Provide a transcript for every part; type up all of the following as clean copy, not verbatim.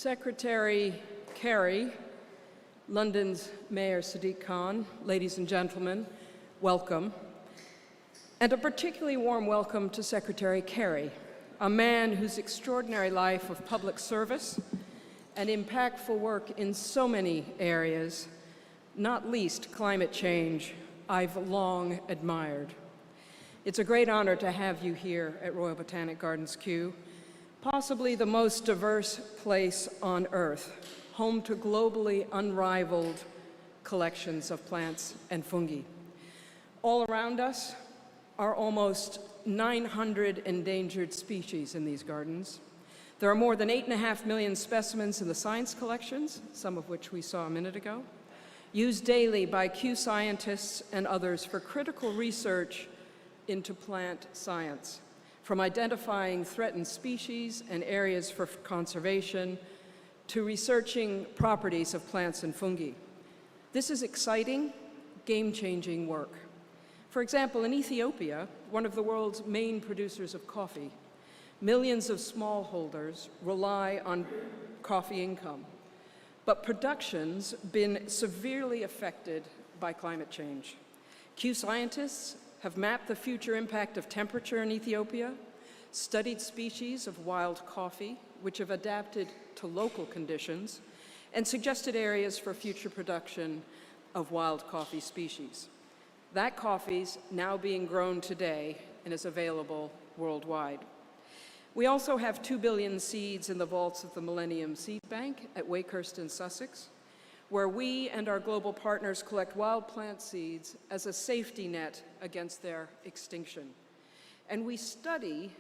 Secretary Kerry, London's Mayor Sadiq Khan, ladies and gentlemen, welcome. And a particularly warm welcome to Secretary Kerry, a man whose extraordinary life of public service and impactful work in so many areas, not least climate change, I've long admired. It's a great honor to have you here at Royal Botanic Gardens, Kew, possibly the most diverse place on Earth, home to globally unrivaled collections of plants and fungi. All around us are almost 900 endangered species in these gardens. There are more than 8.5 million specimens in the science collections, some of which we saw a minute ago, used daily by Kew scientists and others for critical research into plant science, from identifying threatened species and areas for conservation to researching properties of plants and fungi. This is exciting, game-changing work. For example, in Ethiopia, one of the world's main producers of coffee, millions of smallholders rely on coffee income, but production's been severely affected by climate change. Kew scientists have mapped the future impact of temperature in Ethiopia, studied species of wild coffee, which have adapted to local conditions, and suggested areas for future production of wild coffee species. That coffee's now being grown today and is available worldwide. We also have 2 billion seeds in the vaults of the Millennium Seed Bank at Wakehurst in Sussex, where we and our global partners collect wild plant seeds as a safety net against their extinction. And we study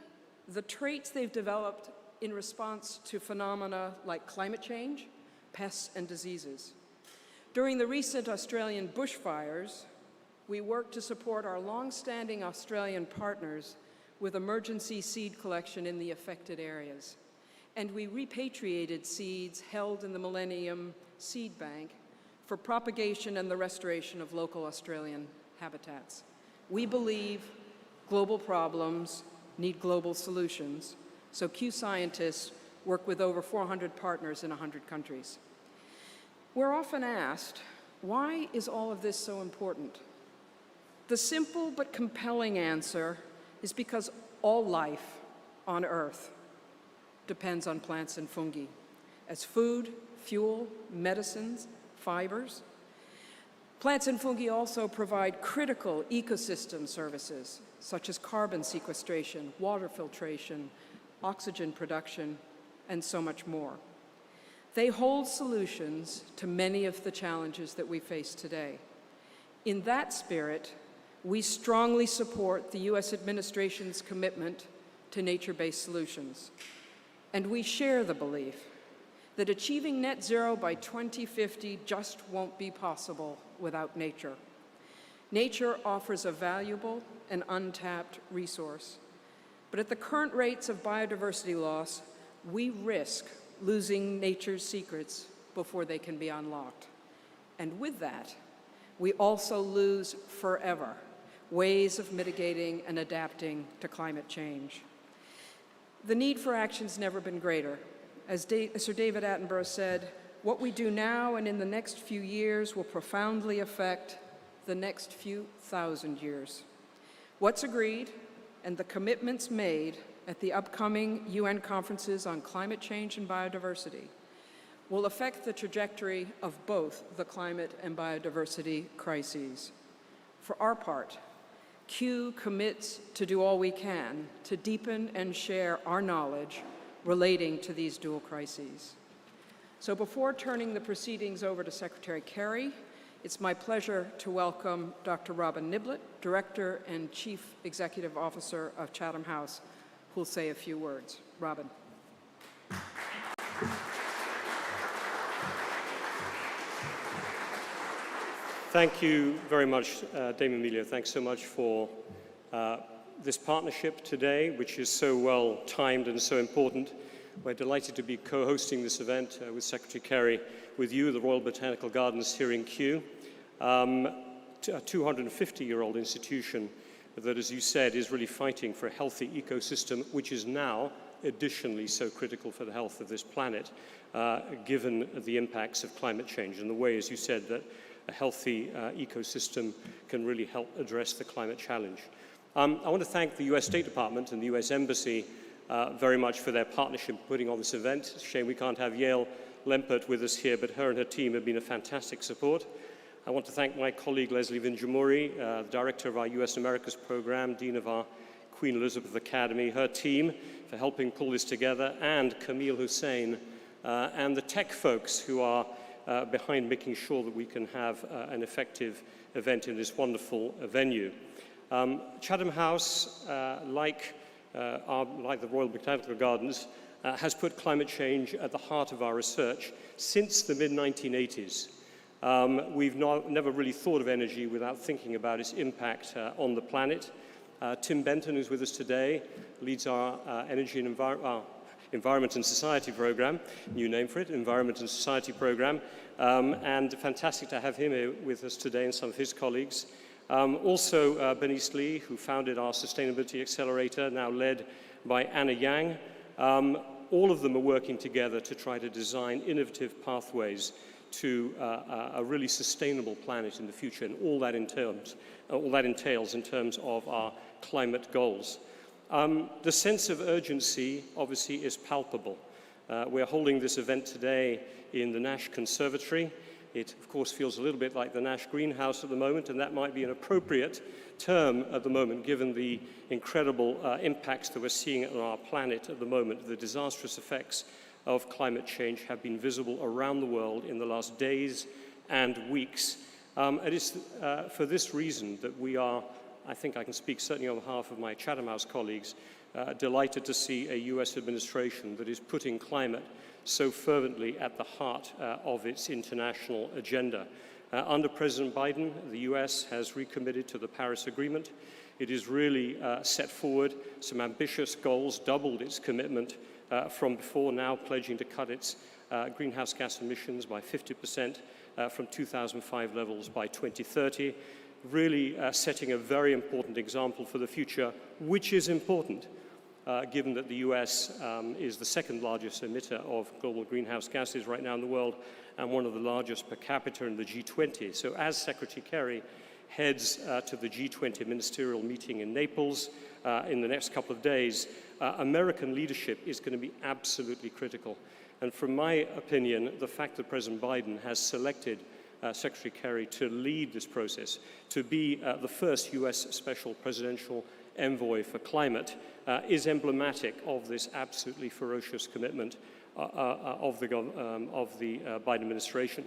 the traits they've developed in response to phenomena like climate change, pests, and diseases. During the recent Australian bushfires, we worked to support our long-standing Australian partners with emergency seed collection in the affected areas. And we repatriated seeds held in the Millennium Seed Bank for propagation and the restoration of local Australian habitats. We believe global problems need global solutions, so Kew scientists work with over 400 partners in 100 countries. We're often asked, why is all of this so important? The simple but compelling answer is because all life on Earth depends on plants and fungi as food, fuel, medicines, fibers. Plants and fungi also provide critical ecosystem services such as carbon sequestration, water filtration, oxygen production, and so much more. They hold solutions to many of the challenges that we face today. In that spirit, we strongly support the US administration's commitment to nature-based solutions. And we share the belief that achieving net zero by 2050 just won't be possible without nature. Nature offers a valuable and untapped resource. But at the current rates of biodiversity loss, we risk losing nature's secrets before they can be unlocked. And with that, we also lose forever ways of mitigating and adapting to climate change. The need for action's never been greater. As Sir David Attenborough said, what we do now and in the next few years will profoundly affect the next few thousand years. What's agreed and the commitments made at the upcoming UN conferences on climate change and biodiversity will affect the trajectory of both the climate and biodiversity crises. For our part, Kew commits to do all we can to deepen and share our knowledge relating to these dual crises. So before turning the proceedings over to Secretary Kerry, it's my pleasure to welcome Dr. Robin Niblett, Director and Chief Executive Officer of Chatham House, who will say a few words. Robin. Thank you very much, Dame Amelia. Thanks so much for this partnership today, which is so well timed and so important. We're delighted to be co-hosting this event with Secretary Kerry, with you, the Royal Botanical Gardens here in Kew, a 250-year-old institution that, as you said, is really fighting for a healthy ecosystem, which is now additionally so critical for the health of this planet, given the impacts of climate change and the way, as you said, that a healthy ecosystem can really help address the climate challenge. I want to thank the US State Department and the US Embassy very much for their partnership putting on this event. It's a shame we can't have Yael Lempert with us here, but her and her team have been a fantastic support. I want to thank my colleague Leslie Vinjamuri, the director of our US Americas program, dean of our Queen Elizabeth Academy, her team for helping pull this together, and Camille Hussein and the tech folks who are behind making sure that we can have an effective event in this wonderful venue. Chatham House, like the Royal Botanic Gardens, has put climate change at the heart of our research since the mid-1980s. We've never really thought of energy without thinking about its impact on the planet. Tim Benton, who's with us today, leads our Energy and Environment and Society program, new name for it, Environment and Society program, and fantastic to have him here with us today and some of his colleagues. Also, Bernice Lee, who founded our Sustainability Accelerator, now led by Anna Yang. All of them are working together to try to design innovative pathways to a really sustainable planet in the future, and all that entails in terms of our climate goals. The sense of urgency, obviously, is palpable. We're holding this event today in the Nash Conservatory. It, of course, feels a little bit like the Nash Greenhouse at the moment, and that might be an appropriate term at the moment, given the incredible impacts that we're seeing on our planet at the moment. The disastrous effects of climate change have been visible around the world in the last days and weeks. It is for this reason that we are, I think I can speak certainly on behalf of my Chatham House colleagues, delighted to see a US administration that is putting climate so fervently at the heart of its international agenda. Under President Biden, the US has recommitted to the Paris Agreement. It has really set forward some ambitious goals, doubled its commitment from before, now pledging to cut its greenhouse gas emissions by 50% from 2005 levels by 2030, really setting a very important example for the future, which is important, given that the US is the second largest emitter of global greenhouse gases right now in the world, and one of the largest per capita in the G20. So as Secretary Kerry heads to the G20 Ministerial Meeting in Naples in the next couple of days, American leadership is going to be absolutely critical. And from my opinion, the fact that President Biden has selected Secretary Kerry to lead this process, to be the first US Special Presidential Envoy for Climate, is emblematic of this absolutely ferocious commitment of the Biden administration.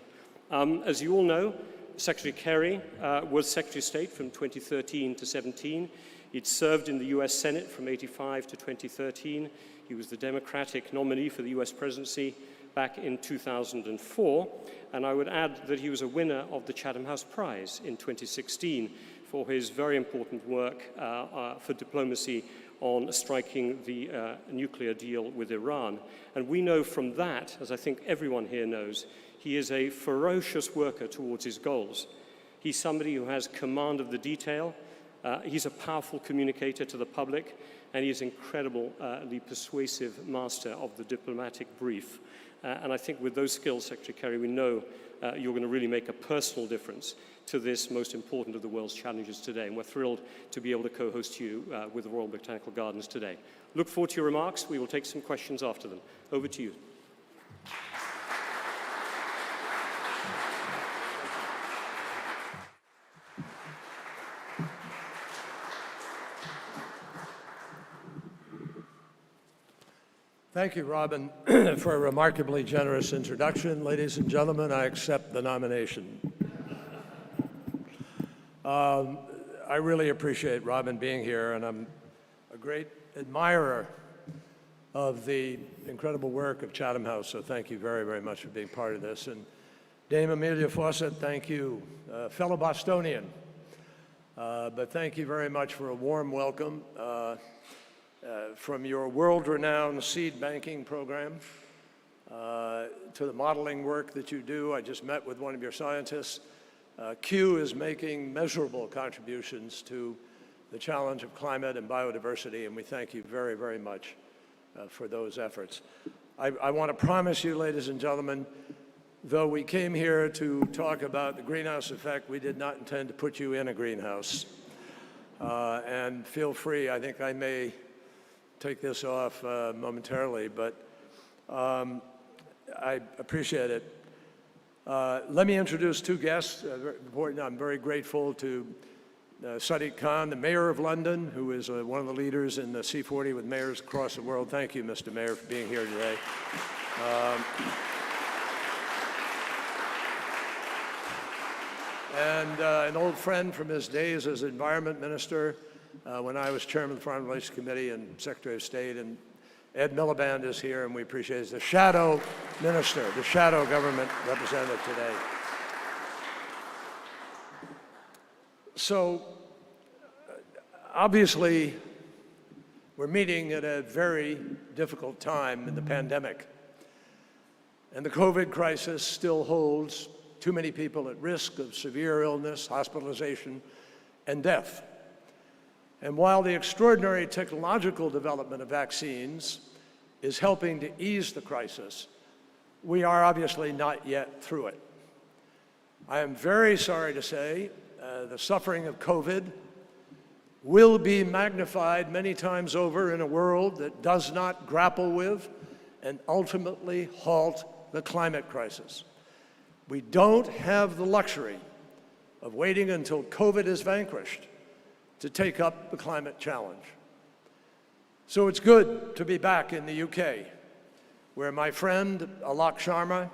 As you all know, Secretary Kerry was Secretary of State from 2013 to 17. He'd served in the US Senate from 85 to 2013. He was the Democratic nominee for the US presidency back in 2004. And I would add that he was a winner of the Chatham House Prize in 2016 for his very important work for diplomacy on striking the nuclear deal with Iran. And we know from that, as I think everyone here knows, he is a ferocious worker towards his goals. He's somebody who has command of the detail. He's a powerful communicator to the public, and he's an incredibly persuasive master of the diplomatic brief. And I think with those skills, Secretary Kerry, we know you're going to really make a personal difference to this most important of the world's challenges today. And we're thrilled to be able to co-host you with the Royal Botanic Gardens today. Look forward to your remarks. We will take some questions after them. Over to you. Thank you, Robin, for a remarkably generous introduction. Ladies and gentlemen, I accept the nomination. I really appreciate Robin being here, and I'm a great admirer of the incredible work of Chatham House, so thank you very, very much for being part of this. And Dame Amelia Fawcett, thank you. Fellow Bostonian, but thank you very much for a warm welcome. From your world-renowned seed banking program to the modeling work that you do. I just met with one of your scientists. Kew is making measurable contributions to the challenge of climate and biodiversity, and we thank you very, very much for those efforts. I want to promise you, ladies and gentlemen, though we came here to talk about the greenhouse effect, we did not intend to put you in a greenhouse. And feel free, I think I may take this off momentarily, but I appreciate it. Let me introduce two guests. I'm very grateful to Sadiq Khan, the Mayor of London, who is one of the leaders in the C40 with mayors across the world. Thank you, Mr. Mayor, for being here today. And an old friend from his days as Environment Minister when I was Chairman of the Foreign Relations Committee and Secretary of State. And Ed Miliband is here, and we appreciate it. He's the shadow minister, the shadow government representative today. So, obviously, we're meeting at a very difficult time in the pandemic. And the COVID crisis still holds too many people at risk of severe illness, hospitalization, and death. And while the extraordinary technological development of vaccines is helping to ease the crisis, we are obviously not yet through it. I am very sorry to say the suffering of COVID will be magnified many times over in a world that does not grapple with and ultimately halt the climate crisis. We don't have the luxury of waiting until COVID is vanquished to take up the climate challenge. So it's good to be back in the UK, where my friend Alok Sharma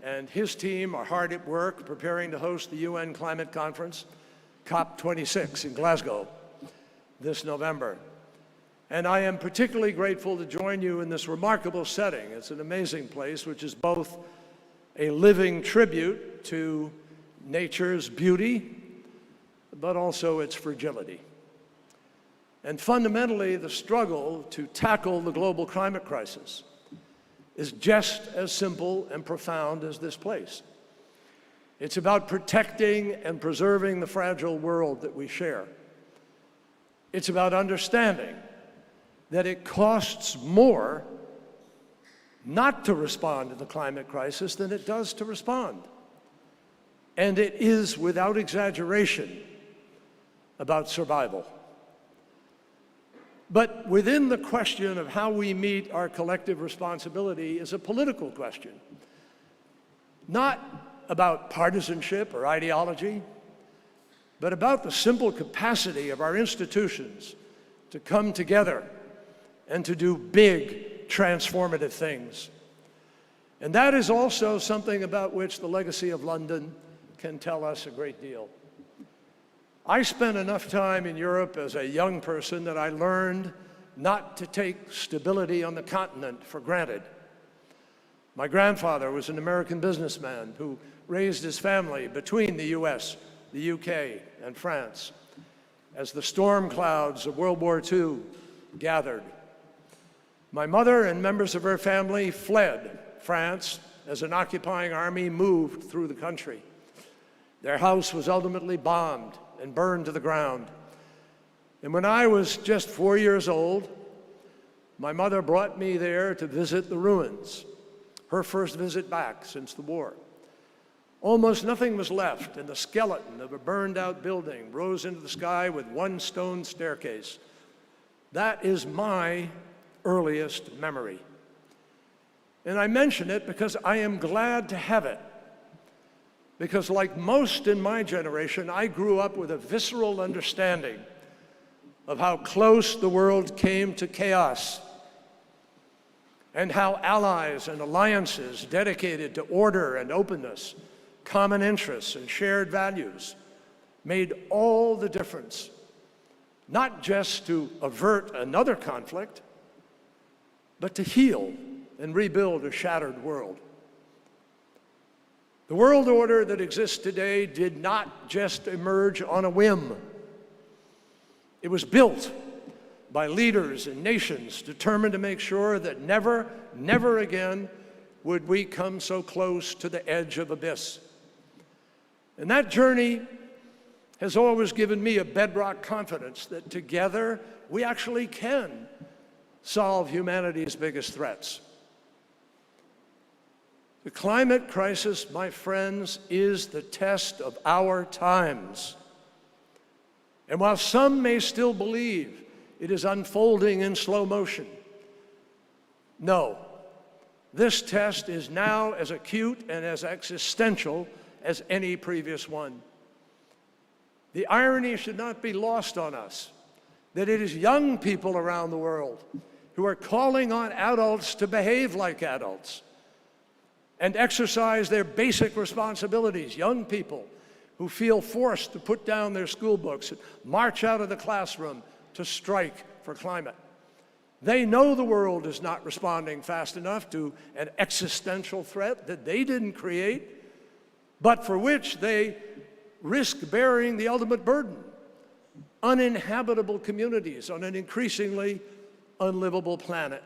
and his team are hard at work preparing to host the UN Climate Conference, COP26 in Glasgow this November. And I am particularly grateful to join you in this remarkable setting. It's an amazing place, which is both a living tribute to nature's beauty, but also its fragility. And fundamentally, the struggle to tackle the global climate crisis is just as simple and profound as this place. It's about protecting and preserving the fragile world that we share. It's about understanding that it costs more not to respond to the climate crisis than it does to respond. And it is, without exaggeration, about survival. But within the question of how we meet our collective responsibility is a political question, not about partisanship or ideology, but about the simple capacity of our institutions to come together and to do big, transformative things. And that is also something about which the legacy of London can tell us a great deal. I spent enough time in Europe as a young person that I learned not to take stability on the continent for granted. My grandfather was an American businessman who raised his family between the US, the UK, and France as the storm clouds of World War II gathered. My mother and members of her family fled France as an occupying army moved through the country. Their house was ultimately bombed and burned to the ground. And when I was just 4 years old, my mother brought me there to visit the ruins, her first visit back since the war. Almost nothing was left, and the skeleton of a burned-out building rose into the sky with one stone staircase. That is my earliest memory. And I mention it because I am glad to have it. Because like most in my generation, I grew up with a visceral understanding of how close the world came to chaos and how allies and alliances dedicated to order and openness, common interests and shared values made all the difference, not just to avert another conflict, but to heal and rebuild a shattered world. The world order that exists today did not just emerge on a whim. It was built by leaders and nations determined to make sure that never, never again would we come so close to the edge of abyss. And that journey has always given me a bedrock confidence that together we actually can solve humanity's biggest threats. The climate crisis, my friends, is the test of our times. And while some may still believe it is unfolding in slow motion, no, this test is now as acute and as existential as any previous one. The irony should not be lost on us that it is young people around the world who are calling on adults to behave like adults and exercise their basic responsibilities. Young people who feel forced to put down their school books and march out of the classroom to strike for climate. They know the world is not responding fast enough to an existential threat that they didn't create, but for which they risk bearing the ultimate burden: uninhabitable communities on an increasingly unlivable planet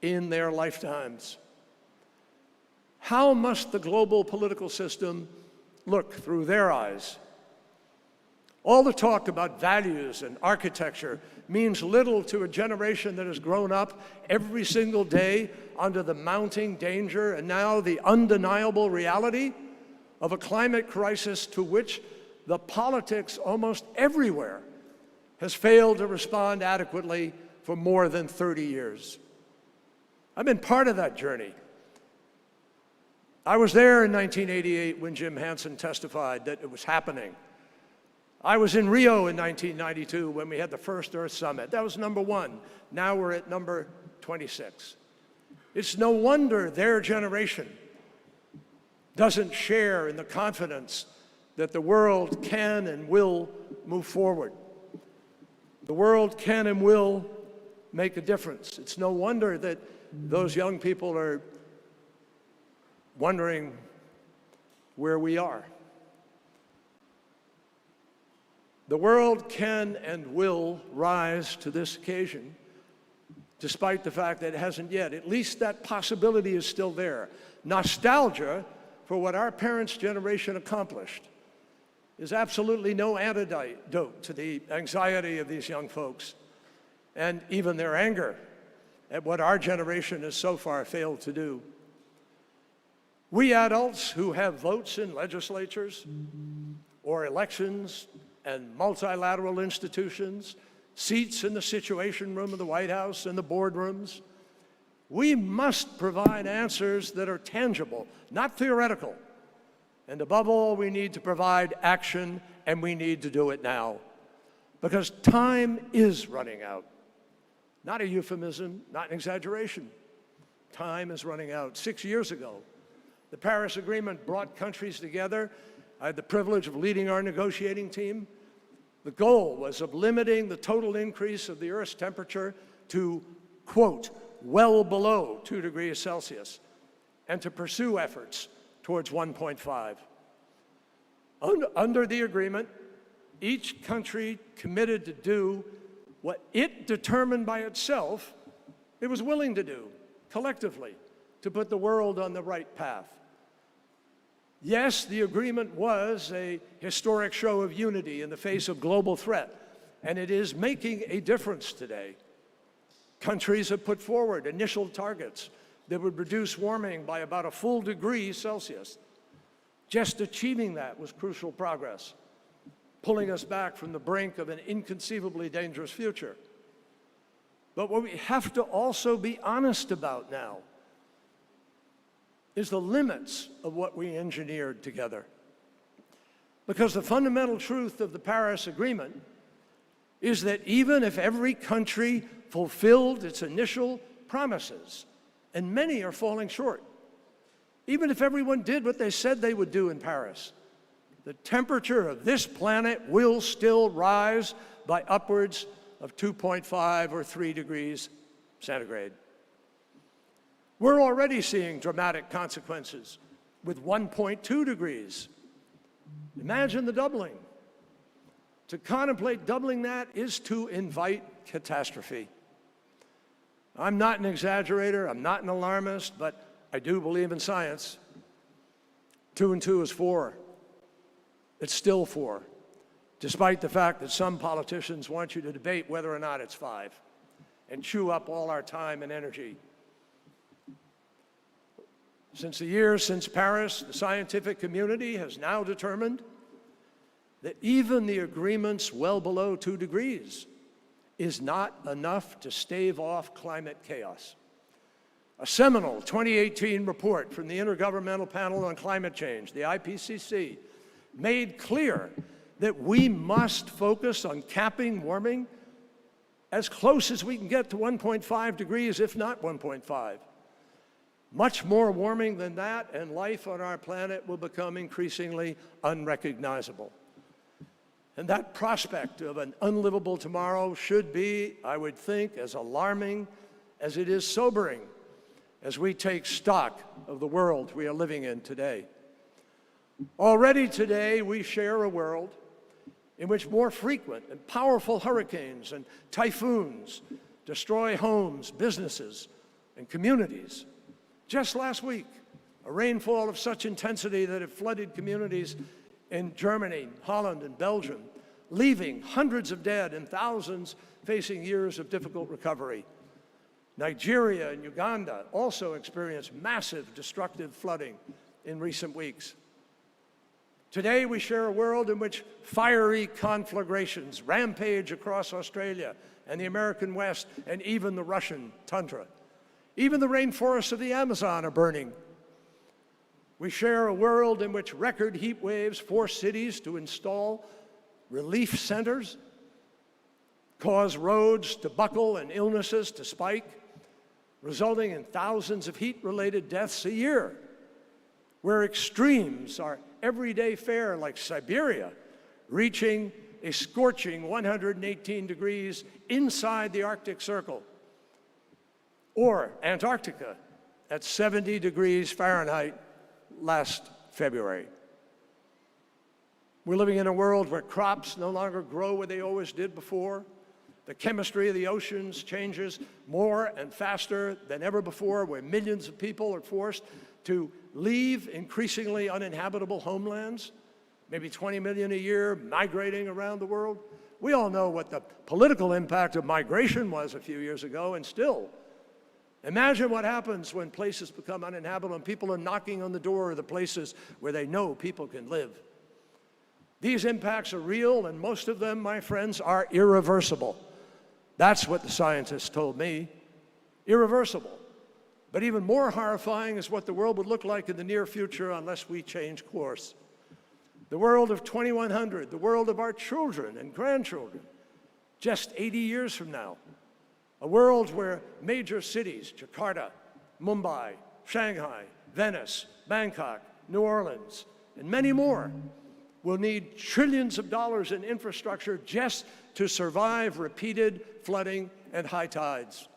in their lifetimes. How must the global political system look through their eyes? All the talk about values and architecture means little to a generation that has grown up every single day under the mounting danger and now the undeniable reality of a climate crisis to which the politics almost everywhere has failed to respond adequately for more than 30 years. I've been part of that journey. I was there in 1988 when Jim Hansen testified that it was happening. I was in Rio in 1992 when we had the first Earth Summit. That was number 1. Now we're at number 26. It's no wonder their generation doesn't share in the confidence that the world can and will move forward. The world can and will make a difference. It's no wonder that those young people are wondering where we are. The world can and will rise to this occasion, despite the fact that it hasn't yet. At least that possibility is still there. Nostalgia for what our parents' generation accomplished is absolutely no antidote to the anxiety of these young folks and even their anger at what our generation has so far failed to do. We adults who have votes in legislatures or elections and multilateral institutions, seats in the Situation Room of the White House and the boardrooms, we must provide answers that are tangible, not theoretical. And above all, we need to provide action, and we need to do it now. Because time is running out. Not a euphemism, not an exaggeration. Time is running out. 6 years ago, the Paris Agreement brought countries together. I had the privilege of leading our negotiating team. The goal was of limiting the total increase of the Earth's temperature to, quote, well below 2 degrees Celsius, and to pursue efforts towards 1.5. Under the agreement, each country committed to do what it determined by itself it was willing to do, collectively, to put the world on the right path. Yes, the agreement was a historic show of unity in the face of global threat, and it is making a difference today. Countries have put forward initial targets that would reduce warming by about a full degree Celsius. Just achieving that was crucial progress, pulling us back from the brink of an inconceivably dangerous future. But what we have to also be honest about now is the limits of what we engineered together. Because the fundamental truth of the Paris Agreement is that even if every country fulfilled its initial promises, and many are falling short, even if everyone did what they said they would do in Paris, the temperature of this planet will still rise by upwards of 2.5 or 3 degrees centigrade. We're already seeing dramatic consequences with 1.2 degrees. Imagine the doubling. To contemplate doubling that is to invite catastrophe. I'm not an exaggerator, I'm not an alarmist, but I do believe in science. 2 and 2 is 4. It's still 4, despite the fact that some politicians want you to debate whether or not it's 5. and chew up all our time and energy. Since the years since Paris, the scientific community has now determined that even the agreements well below 2 degrees is not enough to stave off climate chaos. A seminal 2018 report from the Intergovernmental Panel on Climate Change, the IPCC, made clear that we must focus on capping warming as close as we can get to 1.5 degrees, if not 1.5. Much more warming than that, and life on our planet will become increasingly unrecognizable. And that prospect of an unlivable tomorrow should be, I would think, as alarming as it is sobering as we take stock of the world we are living in today. Already today, we share a world in which more frequent and powerful hurricanes and typhoons destroy homes, businesses, and communities. Just last week, a rainfall of such intensity that it flooded communities in Germany, Holland, and Belgium, leaving hundreds of dead and thousands facing years of difficult recovery. Nigeria and Uganda also experienced massive destructive flooding in recent weeks. Today, we share a world in which fiery conflagrations rampage across Australia and the American West and even the Russian tundra. Even the rainforests of the Amazon are burning. We share a world in which record heat waves force cities to install relief centers, cause roads to buckle and illnesses to spike, resulting in thousands of heat-related deaths a year, where extremes are everyday fare, like Siberia, reaching a scorching 118 degrees inside the Arctic Circle, or Antarctica at 70 degrees Fahrenheit last February. We're living in a world where crops no longer grow where they always did before. The chemistry of the oceans changes more and faster than ever before, where millions of people are forced to leave increasingly uninhabitable homelands, maybe 20 million a year migrating around the world. We all know what the political impact of migration was a few years ago, and still. Imagine what happens when places become uninhabitable and people are knocking on the door of the places where they know people can live. These impacts are real, and most of them, my friends, are irreversible. That's what the scientists told me. Irreversible. But even more horrifying is what the world would look like in the near future unless we change course. The world of 2100, the world of our children and grandchildren, just 80 years from now. A world where major cities, Jakarta, Mumbai, Shanghai, Venice, Bangkok, New Orleans, and many more, will need trillions of dollars in infrastructure just to survive repeated flooding and high tides.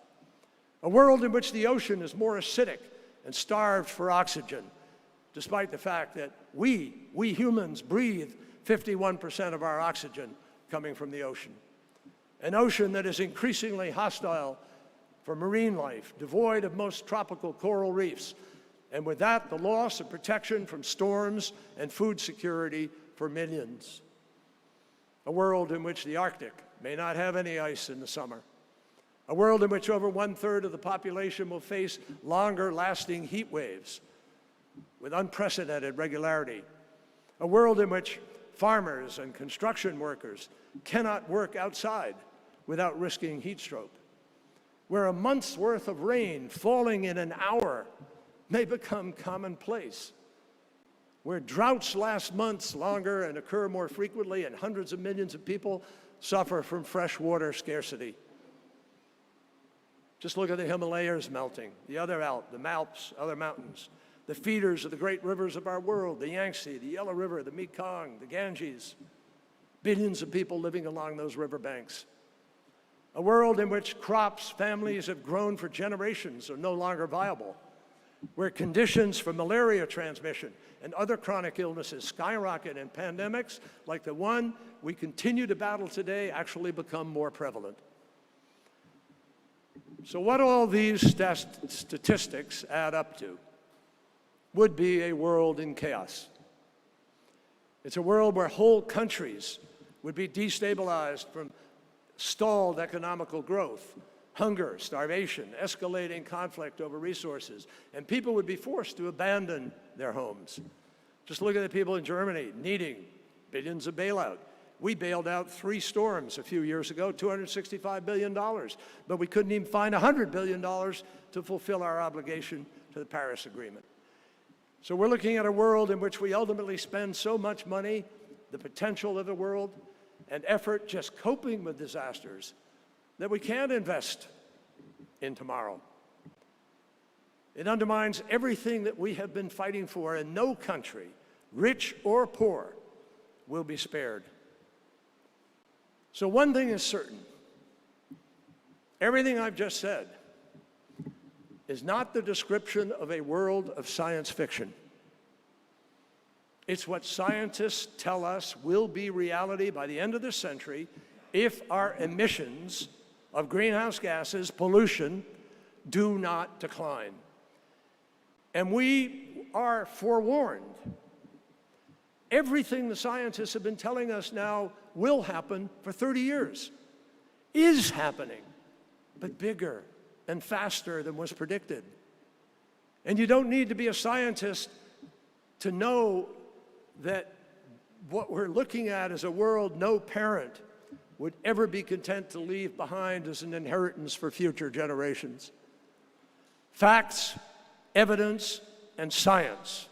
A world in which the ocean is more acidic and starved for oxygen, despite the fact that we humans breathe 51% of our oxygen coming from the ocean. An ocean that is increasingly hostile for marine life, devoid of most tropical coral reefs, and with that, the loss of protection from storms and food security for millions. A world in which the Arctic may not have any ice in the summer. A world in which over 1/3 of the population will face longer-lasting heat waves with unprecedented regularity. A world in which farmers and construction workers cannot work outside without risking heat stroke. Where a month's worth of rain falling in an hour may become commonplace. Where droughts last months longer and occur more frequently, and hundreds of millions of people suffer from fresh water scarcity. Just look at the Himalayas melting, the Alps, other mountains, the feeders of the great rivers of our world, the Yangtze, the Yellow River, the Mekong, the Ganges. Billions of people living along those riverbanks. A world in which crops families have grown for generations are no longer viable. Where conditions for malaria transmission and other chronic illnesses skyrocket, and pandemics like the one we continue to battle today actually become more prevalent. So what all these statistics add up to would be a world in chaos. It's a world where whole countries would be destabilized from stalled economical growth, hunger, starvation, escalating conflict over resources, and people would be forced to abandon their homes. Just look at the people in Germany needing billions of bailout. We bailed out 3 storms a few years ago, $265 billion, but we couldn't even find $100 billion to fulfill our obligation to the Paris Agreement. So we're looking at a world in which we ultimately spend so much money, the potential of the world, and effort just coping with disasters that we can't invest in tomorrow. It undermines everything that we have been fighting for, and no country, rich or poor, will be spared. So one thing is certain. Everything I've just said is not the description of a world of science fiction. It's what scientists tell us will be reality by the end of this century if our emissions of greenhouse gases, pollution, do not decline. And we are forewarned. Everything the scientists have been telling us now will happen for 30 years is happening, but bigger and faster than was predicted. And you don't need to be a scientist to know that what we're looking at is a world no parent would ever be content to leave behind as an inheritance for future generations. Facts, evidence, and science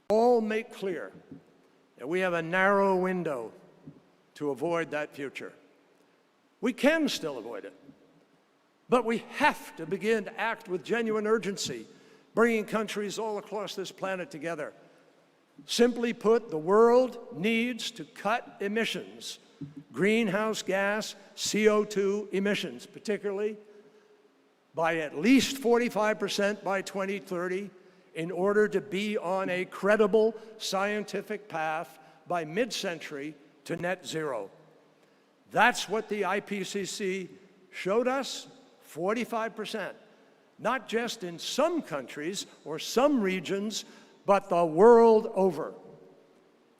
all make clear that we have a narrow window to avoid that future. We can still avoid it, but we have to begin to act with genuine urgency, bringing countries all across this planet together. Simply put, the world needs to cut emissions, greenhouse gas, CO2 emissions, particularly, by at least 45% by 2030 in order to be on a credible scientific path by mid-century to net zero. That's what the IPCC showed us, 45%. Not just in some countries or some regions, but the world over.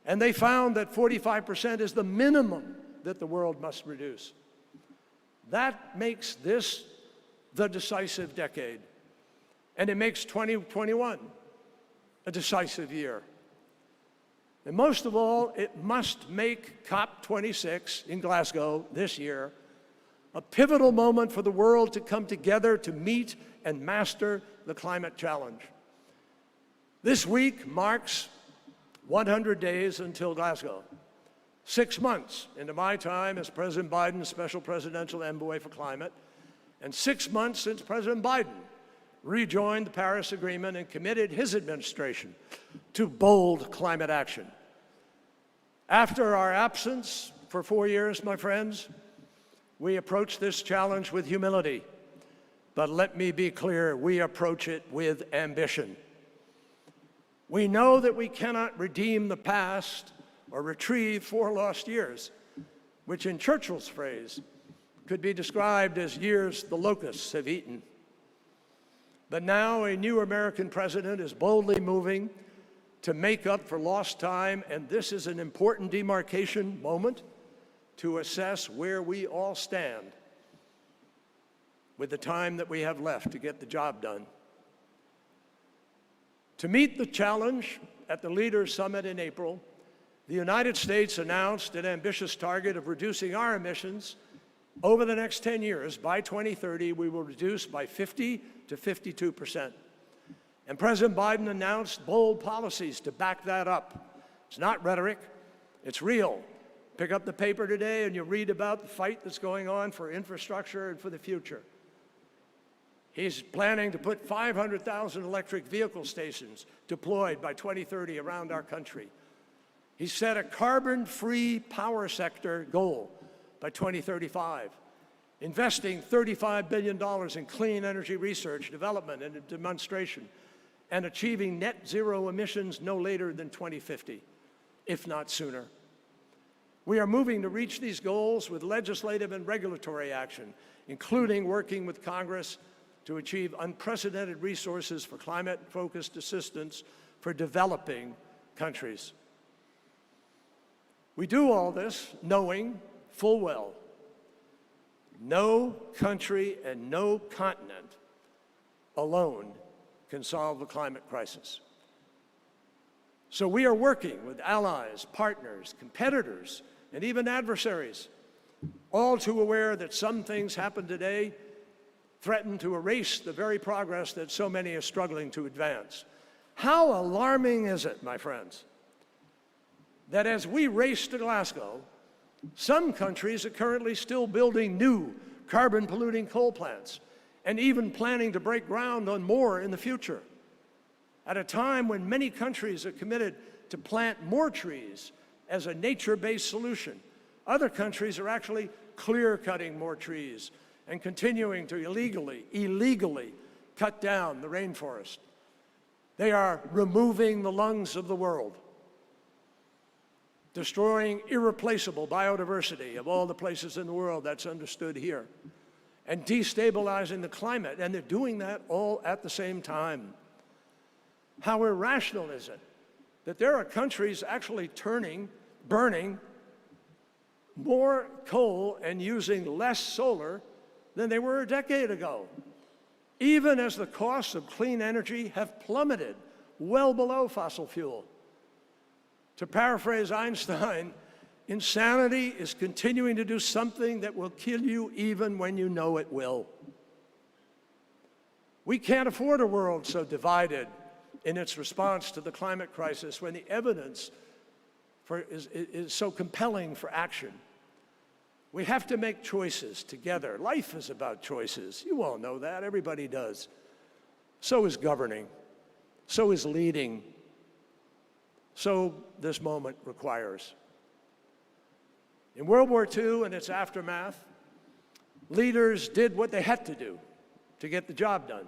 And they found that 45% is the minimum that the world must reduce. That makes this the decisive decade. And it makes 2021 a decisive year. And most of all, it must make COP26 in Glasgow this year a pivotal moment for the world to come together to meet and master the climate challenge. This week marks 100 days until Glasgow, 6 months into my time as President Biden's Special Presidential Envoy for Climate, and 6 months since President Biden rejoined the Paris Agreement and committed his administration to bold climate action. After our absence for 4 years, my friends, we approach this challenge with humility. But let me be clear, we approach it with ambition. We know that we cannot redeem the past or retrieve 4 lost years, which in Churchill's phrase could be described as years the locusts have eaten. But now a new American president is boldly moving to make up for lost time, and this is an important demarcation moment to assess where we all stand with the time that we have left to get the job done. To meet the challenge at the Leaders' Summit in April, the United States announced an ambitious target of reducing our emissions over the next 10 years. By 2030, we will reduce by 50 to 52%. And President Biden announced bold policies to back that up. It's not rhetoric, it's real. Pick up the paper today and you'll read about the fight that's going on for infrastructure and for the future. He's planning to put 500,000 electric vehicle stations deployed by 2030 around our country. He set a carbon-free power sector goal by 2035, investing $35 billion in clean energy research, development, and demonstration, and achieving net zero emissions no later than 2050, if not sooner. We are moving to reach these goals with legislative and regulatory action, including working with Congress to achieve unprecedented resources for climate-focused assistance for developing countries. We do all this knowing full well No country and no continent alone can solve the climate crisis. So we are working with allies, partners, competitors, and even adversaries, all too aware that some things happen today threaten to erase the very progress that so many are struggling to advance. How alarming is it, my friends, that as we race to Glasgow, some countries are currently still building new carbon-polluting coal plants and even planning to break ground on more in the future. At a time when many countries are committed to plant more trees as a nature-based solution, other countries are actually clear-cutting more trees and continuing to illegally cut down the rainforest. They are removing the lungs of the world, destroying irreplaceable biodiversity of all the places in the world that's understood here, and destabilizing the climate, and they're doing that all at the same time. How irrational is it that there are countries actually burning more coal and using less solar than they were a decade ago, even as the costs of clean energy have plummeted well below fossil fuel? To paraphrase Einstein, insanity is continuing to do something that will kill you even when you know it will. We can't afford a world so divided in its response to the climate crisis when the evidence is so compelling for action. We have to make choices together. Life is about choices. You all know that. Everybody does. So is governing. So is leading. So this moment requires. In World War II and its aftermath, leaders did what they had to do to get the job done.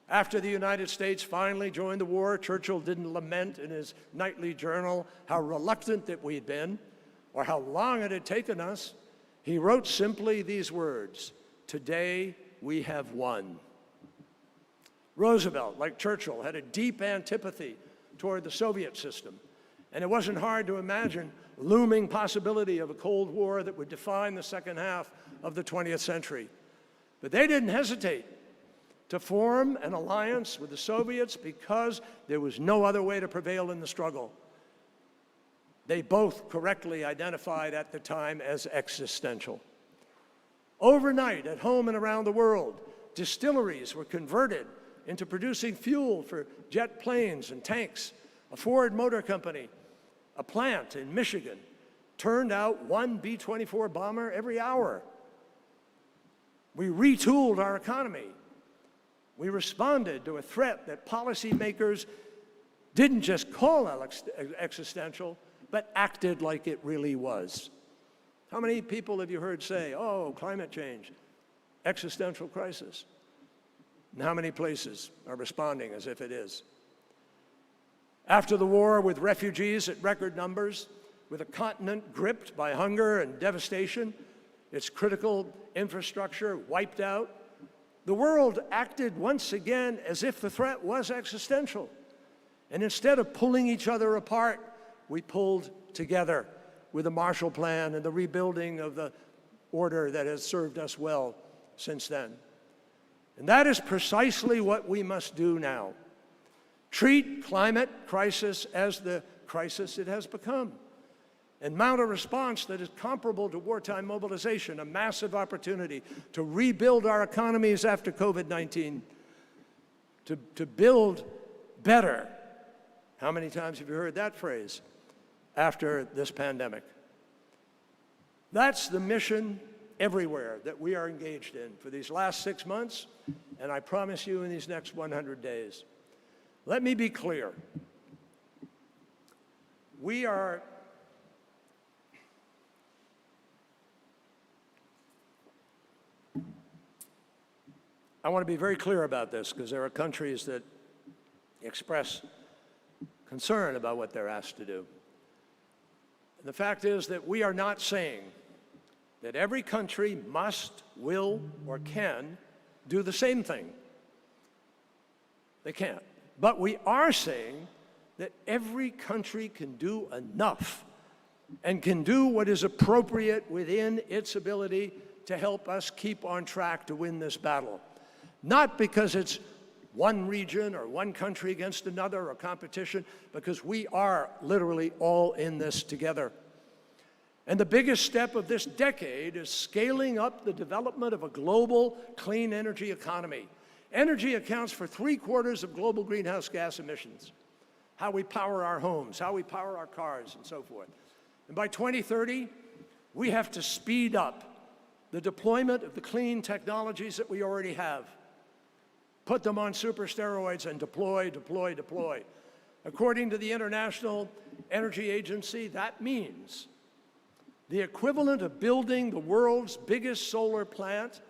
After the United States finally joined the war, Churchill didn't lament in his nightly journal how reluctant that we'd been or how long it had taken us. He wrote simply these words: "Today we have won." Roosevelt, like Churchill, had a deep antipathy toward the Soviet system, and it wasn't hard to imagine looming possibility of a Cold War that would define the second half of the 20th century. But they didn't hesitate to form an alliance with the Soviets because there was no other way to prevail in the struggle. They both correctly identified at the time as existential. Overnight, at home and around the world, distilleries were converted into producing fuel for jet planes and tanks. A Ford Motor Company, a plant in Michigan, turned out one B-24 bomber every hour. We retooled our economy. We responded to a threat that policymakers didn't just call existential, but acted like it really was. How many people have you heard say, "Oh, climate change, existential crisis"? And how many places are responding as if it is? After the war, with refugees at record numbers, with a continent gripped by hunger and devastation, its critical infrastructure wiped out, the world acted once again as if the threat was existential. And instead of pulling each other apart, we pulled together with the Marshall Plan and the rebuilding of the order that has served us well since then. And that is precisely what we must do now. Treat climate crisis as the crisis it has become, and mount a response that is comparable to wartime mobilization, a massive opportunity to rebuild our economies after COVID-19, to build better. How many times have you heard that phrase? After this pandemic. That's the mission everywhere that we are engaged in for these last 6 months, and I promise you in these next 100 days. Let me be clear. I want to be very clear about this because there are countries that express concern about what they're asked to do. And the fact is that we are not saying that every country must, will, or can do the same thing. They can't. But we are saying that every country can do enough and can do what is appropriate within its ability to help us keep on track to win this battle. Not because it's one region or one country against another or competition, because we are literally all in this together. And the biggest step of this decade is scaling up the development of a global clean energy economy. Energy accounts for 3/4 of global greenhouse gas emissions. How we power our homes, how we power our cars, and so forth. And by 2030, we have to speed up the deployment of the clean technologies that we already have. Put them on super steroids and deploy, deploy, deploy. According to the International Energy Agency, that means the equivalent of building the world's biggest solar plant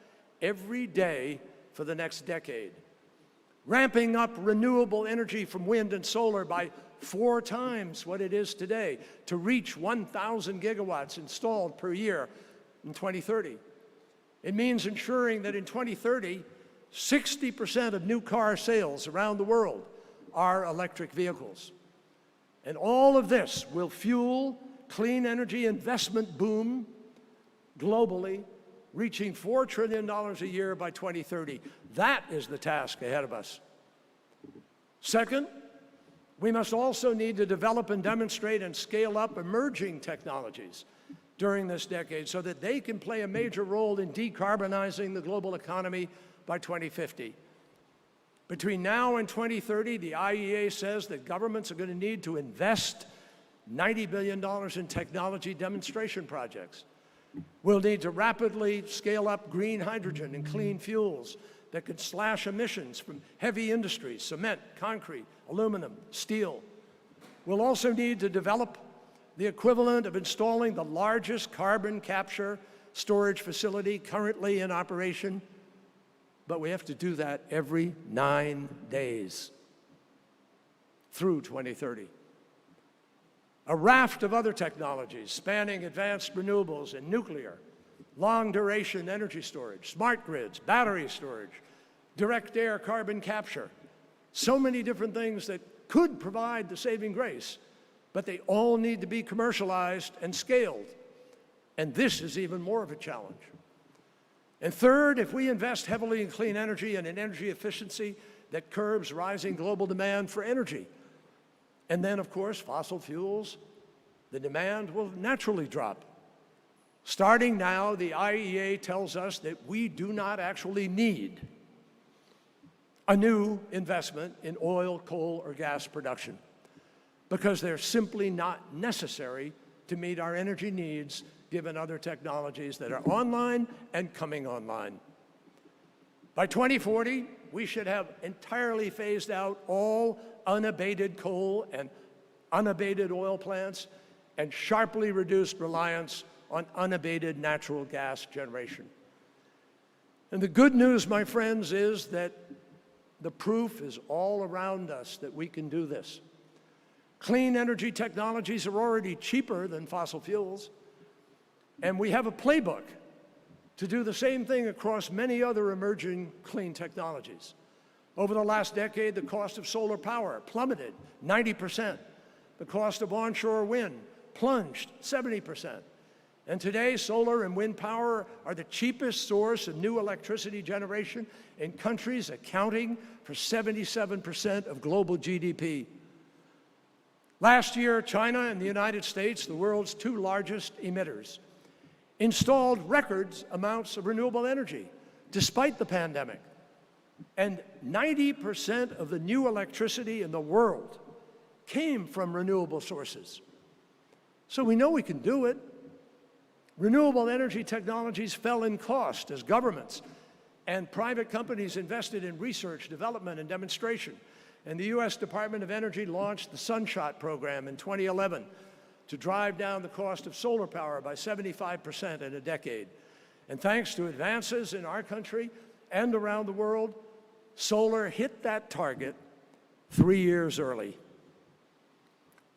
every day for the next decade. Ramping up renewable energy from wind and solar by 4 times what it is today to reach 1,000 gigawatts installed per year in 2030. It means ensuring that in 2030, 60% of new car sales around the world are electric vehicles. And all of this will fuel clean energy investment boom globally, reaching $4 trillion a year by 2030. That is the task ahead of us. Second, we must also need to develop and demonstrate and scale up emerging technologies during this decade so that they can play a major role in decarbonizing the global economy by 2050. Between now and 2030, the IEA says that governments are going to need to invest $90 billion in technology demonstration projects. We'll need to rapidly scale up green hydrogen and clean fuels that could slash emissions from heavy industries, cement, concrete, aluminum, steel. We'll also need to develop the equivalent of installing the largest carbon capture storage facility currently in operation, but we have to do that every 9 days through 2030. A raft of other technologies spanning advanced renewables and nuclear, long-duration energy storage, smart grids, battery storage, direct air carbon capture. So many different things that could provide the saving grace, but they all need to be commercialized and scaled. And this is even more of a challenge. And third, if we invest heavily in clean energy and in energy efficiency, that curbs rising global demand for energy. And then, of course, fossil fuels, the demand will naturally drop. Starting now, the IEA tells us that we do not actually need a new investment in oil, coal, or gas production because they're simply not necessary to meet our energy needs given other technologies that are online and coming online. By 2040, we should have entirely phased out all unabated coal and unabated oil plants and sharply reduced reliance on unabated natural gas generation. And the good news, my friends, is that the proof is all around us that we can do this. Clean energy technologies are already cheaper than fossil fuels, and we have a playbook to do the same thing across many other emerging clean technologies. Over the last decade, the cost of solar power plummeted 90%. The cost of onshore wind plunged 70%. And today, solar and wind power are the cheapest source of new electricity generation in countries accounting for 77% of global GDP. Last year, China and the United States, the world's 2 largest emitters, installed record amounts of renewable energy despite the pandemic. And 90% of the new electricity in the world came from renewable sources. So we know we can do it. Renewable energy technologies fell in cost as governments and private companies invested in research, development, and demonstration. And the US Department of Energy launched the Sunshot program in 2011 to drive down the cost of solar power by 75% in a decade. And thanks to advances in our country and around the world, solar hit that target 3 years early.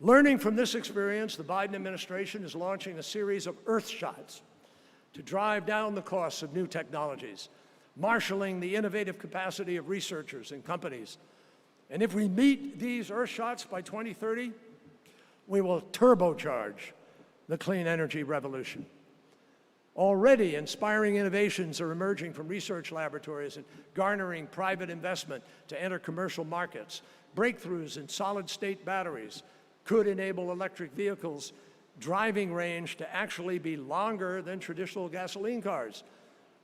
Learning from this experience, the Biden administration is launching a series of Earth shots to drive down the costs of new technologies, marshaling the innovative capacity of researchers and companies. And if we meet these Earth shots by 2030, we will turbocharge the clean energy revolution. Already, inspiring innovations are emerging from research laboratories and garnering private investment to enter commercial markets. Breakthroughs in solid-state batteries could enable electric vehicles' driving range to actually be longer than traditional gasoline cars,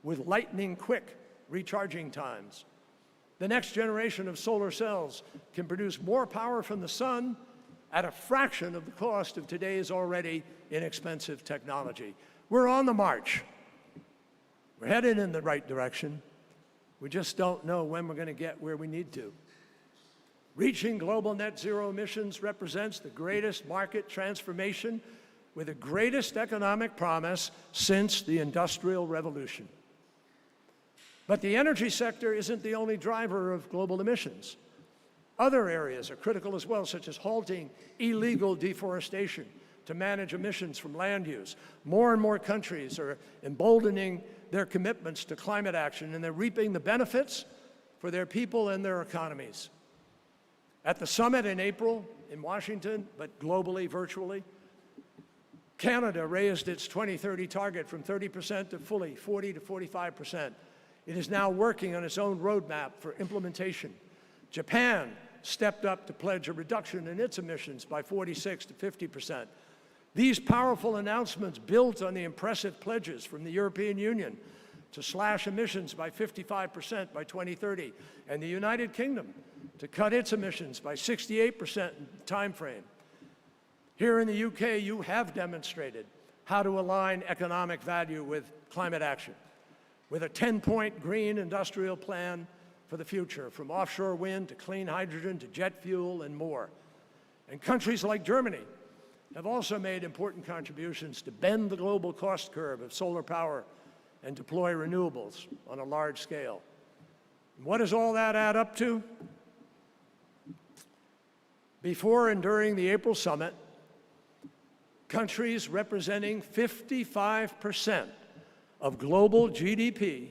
with lightning-quick recharging times. The next generation of solar cells can produce more power from the sun at a fraction of the cost of today's already inexpensive technology. We're on the march. We're headed in the right direction. We just don't know when we're going to get where we need to. Reaching global net zero emissions represents the greatest market transformation with the greatest economic promise since the Industrial Revolution. But the energy sector isn't the only driver of global emissions. Other areas are critical as well, such as halting illegal deforestation to manage emissions from land use. More and more countries are emboldening their commitments to climate action, and they're reaping the benefits for their people and their economies. At the summit in April in Washington, but globally, virtually, Canada raised its 2030 target from 30% to fully 40 to 45%. It is now working on its own roadmap for implementation. Japan stepped up to pledge a reduction in its emissions by 46 to 50%. These powerful announcements built on the impressive pledges from the European Union to slash emissions by 55% by 2030, and the United Kingdom to cut its emissions by 68% in the time frame. Here in the UK, you have demonstrated how to align economic value with climate action, with a 10-point green industrial plan for the future, from offshore wind to clean hydrogen to jet fuel and more. And countries like Germany have also made important contributions to bend the global cost curve of solar power and deploy renewables on a large scale. And what does all that add up to? Before and during the April summit, countries representing 55% of global GDP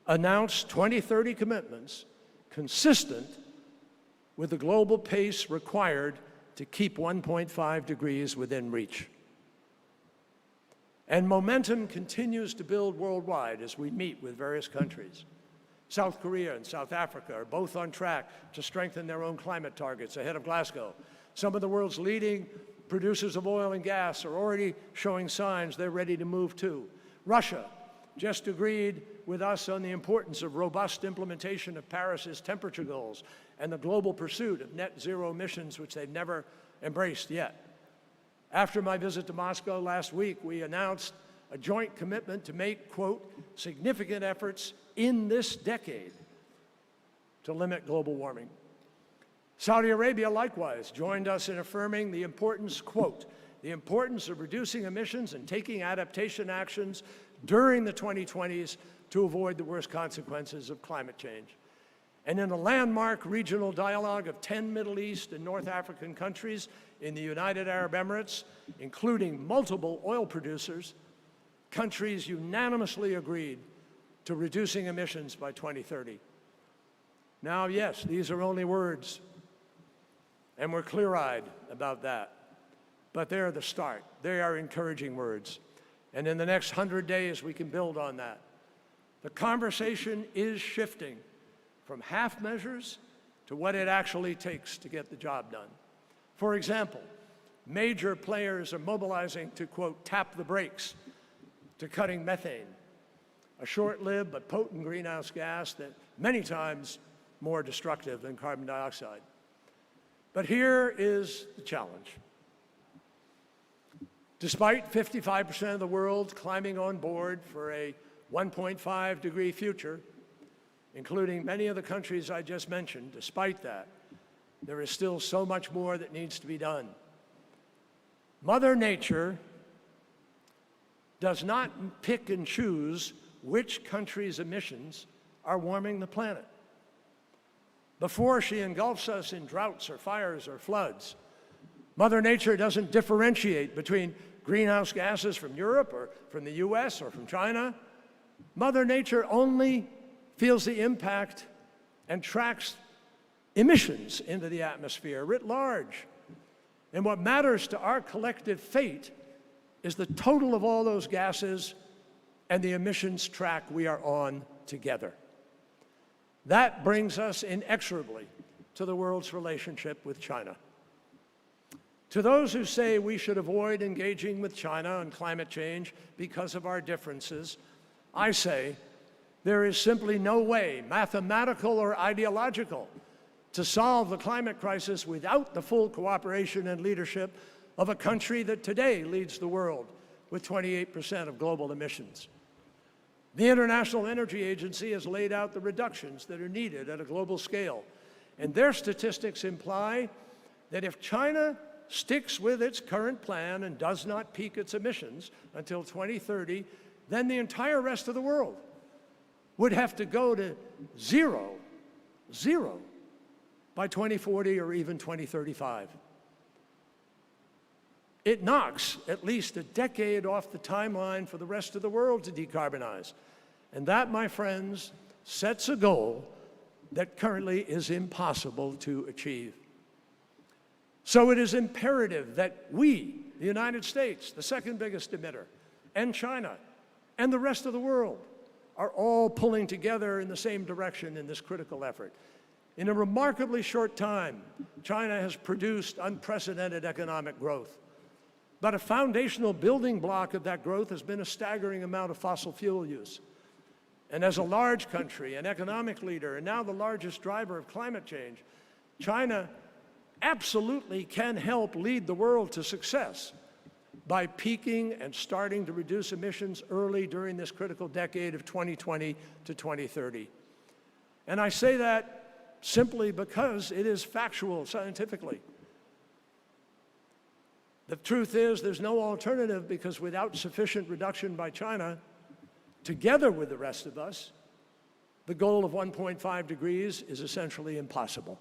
announced 2030 commitments consistent with the global pace required to keep 1.5 degrees within reach. And momentum continues to build worldwide as we meet with various countries. South Korea and South Africa are both on track to strengthen their own climate targets ahead of Glasgow. Some of the world's leading producers of oil and gas are already showing signs they're ready to move too. Russia just agreed with us on the importance of robust implementation of Paris's temperature goals and the global pursuit of net zero emissions, which they've never embraced yet. After my visit to Moscow last week, we announced a joint commitment to make, quote, significant efforts in this decade to limit global warming. Saudi Arabia likewise joined us in affirming the importance, quote, the importance of reducing emissions and taking adaptation actions during the 2020s to avoid the worst consequences of climate change. And in a landmark regional dialogue of 10 Middle East and North African countries in the United Arab Emirates, including multiple oil producers, countries unanimously agreed to reducing emissions by 2030. Now, yes, these are only words, and we're clear-eyed about that, but they're the start. They are encouraging words. And in the next 100 days, we can build on that. The conversation is shifting from half measures to what it actually takes to get the job done. For example, major players are mobilizing to, quote, tap the brakes to cutting methane, a short-lived but potent greenhouse gas that many times more destructive than carbon dioxide. But here is the challenge. Despite 55% of the world climbing on board for a 1.5 degree future, including many of the countries I just mentioned, despite that, there is still so much more that needs to be done. Mother Nature does not pick and choose which country's emissions are warming the planet. Before she engulfs us in droughts or fires or floods, Mother Nature doesn't differentiate between greenhouse gases from Europe or from the US or from China. Mother Nature only feels the impact and tracks emissions into the atmosphere writ large. And what matters to our collective fate is the total of all those gases and the emissions track we are on together. That brings us inexorably to the world's relationship with China. To those who say we should avoid engaging with China on climate change because of our differences, I say there is simply no way, mathematical or ideological, to solve the climate crisis without the full cooperation and leadership of a country that today leads the world with 28% of global emissions. The International Energy Agency has laid out the reductions that are needed at a global scale, and their statistics imply that if China sticks with its current plan and does not peak its emissions until 2030, then the entire rest of the world would have to go to zero by 2040 or even 2035. It knocks at least a decade off the timeline for the rest of the world to decarbonize. And that, my friends, sets a goal that currently is impossible to achieve. So it is imperative that we, the United States, the second biggest emitter, and China, and the rest of the world, are all pulling together in the same direction in this critical effort. In a remarkably short time, China has produced unprecedented economic growth. But a foundational building block of that growth has been a staggering amount of fossil fuel use. And as a large country, an economic leader, and now the largest driver of climate change, China absolutely can help lead the world to success by peaking and starting to reduce emissions early during this critical decade of 2020 to 2030. And I say that simply because it is factual scientifically. The truth is there's no alternative, because without sufficient reduction by China, together with the rest of us, the goal of 1.5 degrees is essentially impossible.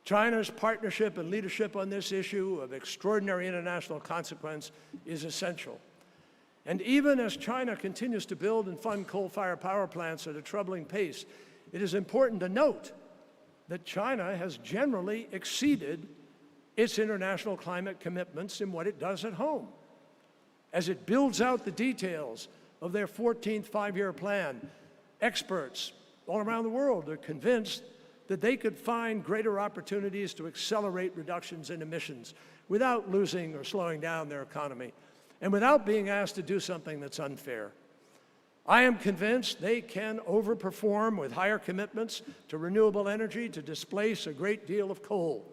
China's partnership and leadership on this issue of extraordinary international consequence is essential. And even as China continues to build and fund coal-fired power plants at a troubling pace, it is important to note that China has generally exceeded its international climate commitments in what it does at home. As it builds out the details of their 14th five-year plan, experts all around the world are convinced that they could find greater opportunities to accelerate reductions in emissions without losing or slowing down their economy, and without being asked to do something that's unfair. I am convinced they can overperform with higher commitments to renewable energy to displace a great deal of coal.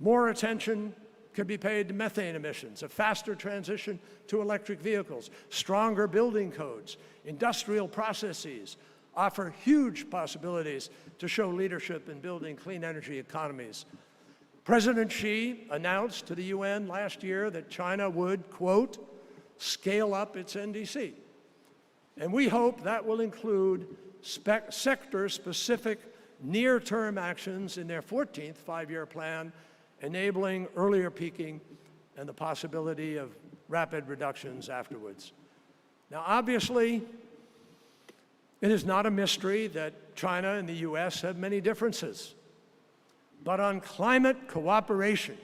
More attention could be paid to methane emissions, a faster transition to electric vehicles, stronger building codes, industrial processes offer huge possibilities to show leadership in building clean energy economies. President Xi announced to the UN last year that China would, quote, scale up its NDC. And we hope that will include sector-specific near-term actions in their 14th five-year plan, enabling earlier peaking and the possibility of rapid reductions afterwards. Now, obviously, it is not a mystery that China and the US have many differences. But on climate cooperation,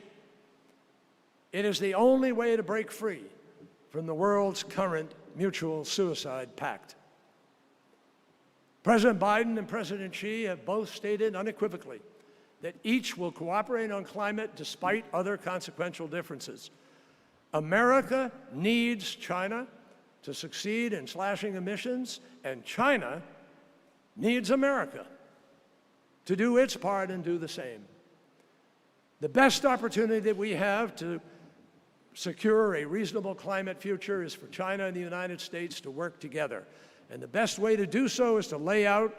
it is the only way to break free from the world's current mutual suicide pact. President Biden and President Xi have both stated unequivocally that each will cooperate on climate despite other consequential differences. America needs China to succeed in slashing emissions, and China needs America to do its part and do the same. The best opportunity that we have to secure a reasonable climate future is for China and the United States to work together. And the best way to do so is to lay out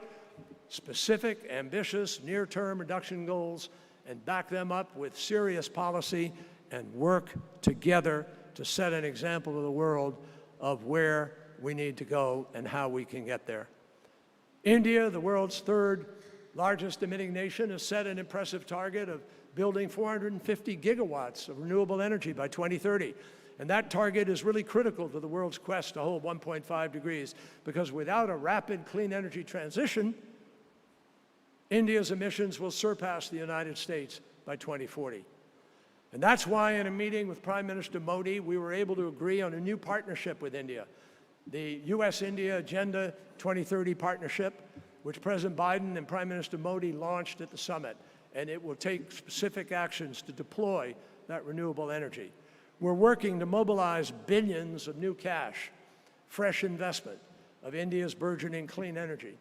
specific, ambitious, near-term reduction goals and back them up with serious policy and work together to set an example to the world of where we need to go and how we can get there. India, the world's third largest emitting nation, has set an impressive target of building 450 gigawatts of renewable energy by 2030. And that target is really critical to the world's quest to hold 1.5 degrees, because without a rapid clean energy transition, India's emissions will surpass the United States by 2040. And that's why in a meeting with Prime Minister Modi, we were able to agree on a new partnership with India, the US-India Agenda 2030 partnership, which President Biden and Prime Minister Modi launched at the summit. And it will take specific actions to deploy that renewable energy. We're working to mobilize billions of new cash, fresh investment of India's burgeoning clean energy.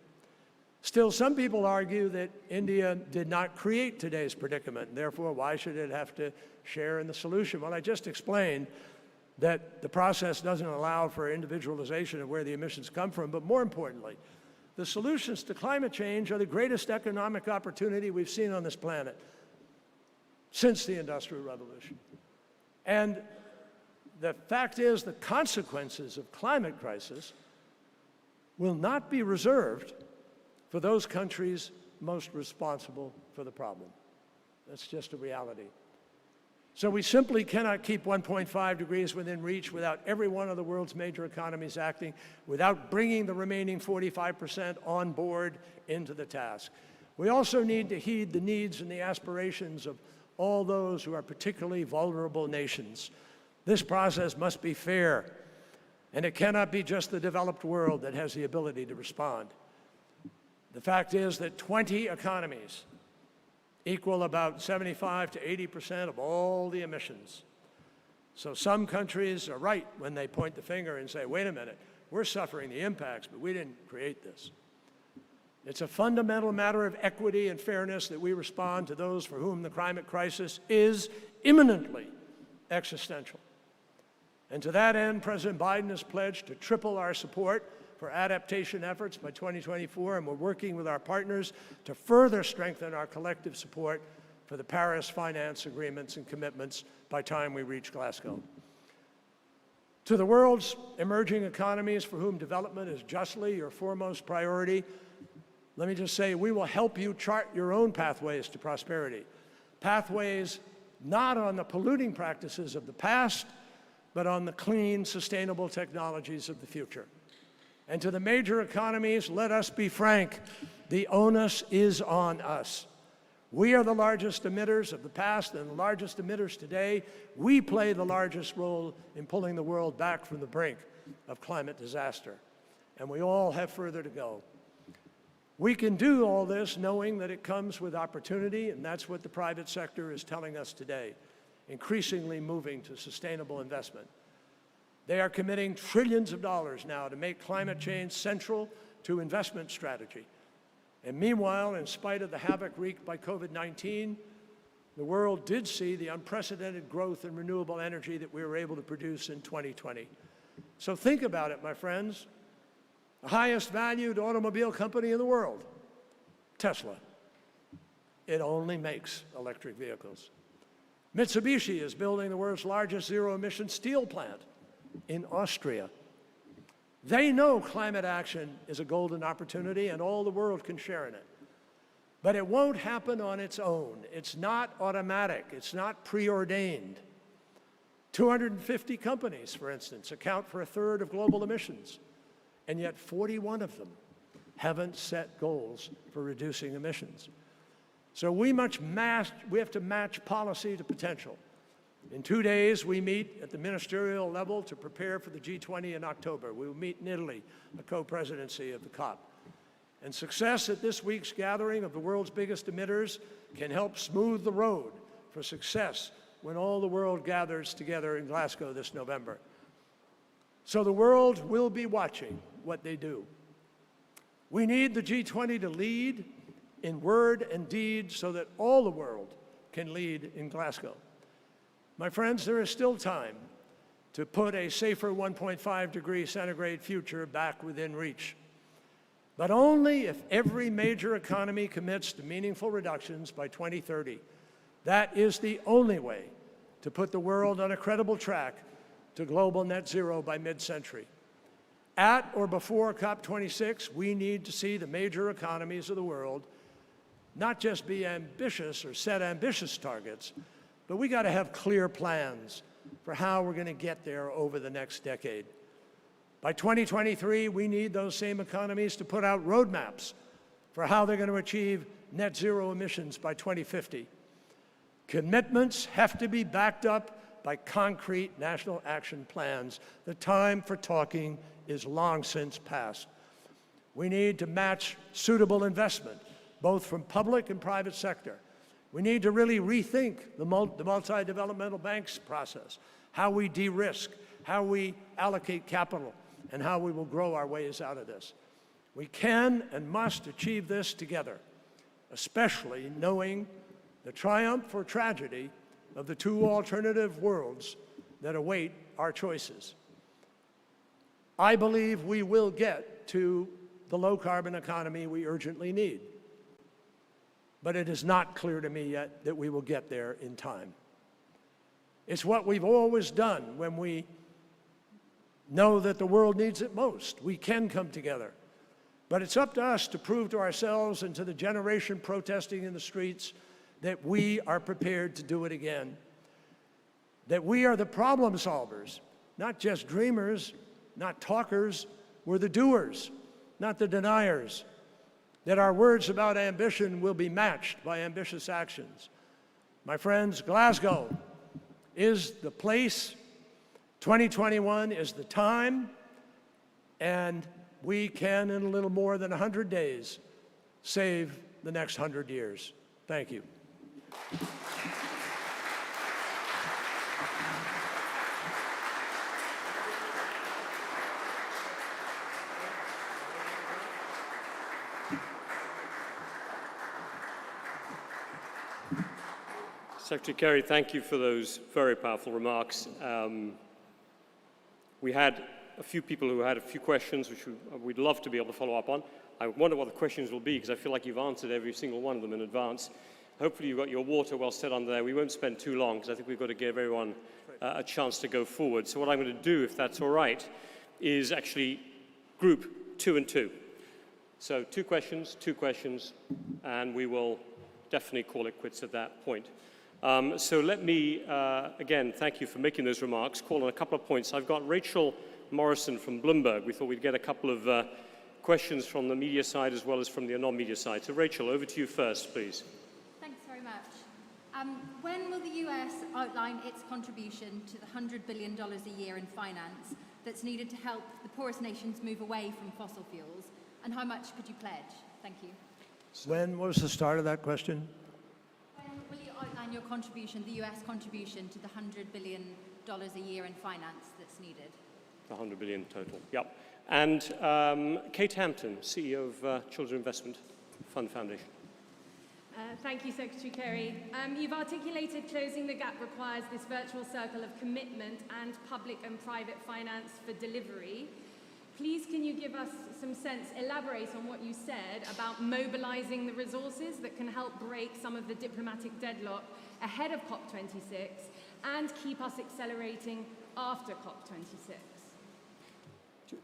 Still, some people argue that India did not create today's predicament, and therefore, why should it have to share in the solution? Well, I just explained that the process doesn't allow for individualization of where the emissions come from, but more importantly, the solutions to climate change are the greatest economic opportunity we've seen on this planet since the Industrial Revolution. And the fact is, the consequences of climate crisis will not be reserved for those countries most responsible for the problem. That's just a reality. So we simply cannot keep 1.5 degrees within reach without every one of the world's major economies acting, without bringing the remaining 45% on board into the task. We also need to heed the needs and the aspirations of all those who are particularly vulnerable nations. This process must be fair, and it cannot be just the developed world that has the ability to respond. The fact is that 20 economies equal about 75 to 80% of all the emissions. So some countries are right when they point the finger and say, wait a minute, we're suffering the impacts, but we didn't create this. It's a fundamental matter of equity and fairness that we respond to those for whom the climate crisis is imminently existential. And to that end, President Biden has pledged to triple our support for adaptation efforts by 2024, and we're working with our partners to further strengthen our collective support for the Paris finance agreements and commitments by time we reach Glasgow. To the world's emerging economies for whom development is justly your foremost priority, let me just say, we will help you chart your own pathways to prosperity. Pathways not on the polluting practices of the past, but on the clean, sustainable technologies of the future. And to the major economies, let us be frank, the onus is on us. We are the largest emitters of the past and the largest emitters today. We play the largest role in pulling the world back from the brink of climate disaster. And we all have further to go. We can do all this knowing that it comes with opportunity, and that's what the private sector is telling us today, increasingly moving to sustainable investment. They are committing trillions of dollars now to make climate change central to investment strategy. And meanwhile, in spite of the havoc wreaked by COVID-19, the world did see the unprecedented growth in renewable energy that we were able to produce in 2020. So think about it, my friends. The highest valued automobile company in the world, Tesla. It only makes electric vehicles. Mitsubishi is building the world's largest zero-emission steel plant in Austria. They know climate action is a golden opportunity and all the world can share in it. But it won't happen on its own. It's not automatic. It's not preordained. 250 companies, for instance, account for 1/3 of global emissions, and yet 41 of them haven't set goals for reducing emissions. So we have to match policy to potential. In 2 days, we meet at the ministerial level to prepare for the G20 in October. We will meet in Italy, the co-presidency of the COP. And success at this week's gathering of the world's biggest emitters can help smooth the road for success when all the world gathers together in Glasgow this November. So the world will be watching what they do. We need the G20 to lead in word and deed so that all the world can lead in Glasgow. My friends, there is still time to put a safer 1.5 degree centigrade future back within reach. But only if every major economy commits to meaningful reductions by 2030. That is the only way to put the world on a credible track to global net zero by mid-century. At or before COP26, we need to see the major economies of the world not just be ambitious or set ambitious targets, but we got to have clear plans for how we're going to get there over the next decade. By 2023, we need those same economies to put out roadmaps for how they're going to achieve net zero emissions by 2050. Commitments have to be backed up by concrete national action plans. The time for talking is long since past. We need to match suitable investment, both from public and private sector. We need to really rethink the multi-developmental banks process, how we de-risk, how we allocate capital, and how we will grow our ways out of this. We can and must achieve this together, especially knowing the triumph or tragedy of the two alternative worlds that await our choices. I believe we will get to the low-carbon economy we urgently need, but it is not clear to me yet that we will get there in time. It's what we've always done when we know that the world needs it most. We can come together. But it's up to us to prove to ourselves and to the generation protesting in the streets that we are prepared to do it again. That we are the problem solvers, not just dreamers, not talkers. We're the doers, not the deniers. That our words about ambition will be matched by ambitious actions. My friends, Glasgow is the place. 2021 is the time, and we can, in a little more than 100 days, save the next 100 years. Thank you. Secretary Kerry, thank you for those very powerful remarks. We had a few people who had a few questions, which we'd love to be able to follow up on. I wonder what the questions will be, because I feel like you've answered every single one of them in advance. Hopefully you've got your water well set under there. We won't spend too long, because I think we've got to give everyone a chance to go forward. So what I'm going to do, if that's all right, is actually group 2 and 2. So two questions, and we will definitely call it quits at that point. So let me, again, thank you for making those remarks, call on a couple of points. I've got Rachel Morrison from Bloomberg. We thought we'd get a couple of questions from the media side as well as from the non-media side. So Rachel, over to you first, please. Thanks very much. When will the US outline its contribution to the $100 billion a year in finance that's needed to help the poorest nations move away from fossil fuels? And how much could you pledge? Thank you. When was the start of that question? Will you outline your contribution, the US contribution to the $100 billion a year in finance that's needed? The 100 billion total, yep. And Kate Hampton, CEO of Children's Investment Fund Foundation. Thank you, Secretary Kerry. You've articulated closing the gap requires this virtual circle of commitment and public and private finance for delivery. Please, can you give us some sense, elaborate on what you said about mobilizing the resources that can help break some of the diplomatic deadlock ahead of COP26 and keep us accelerating after COP26? So you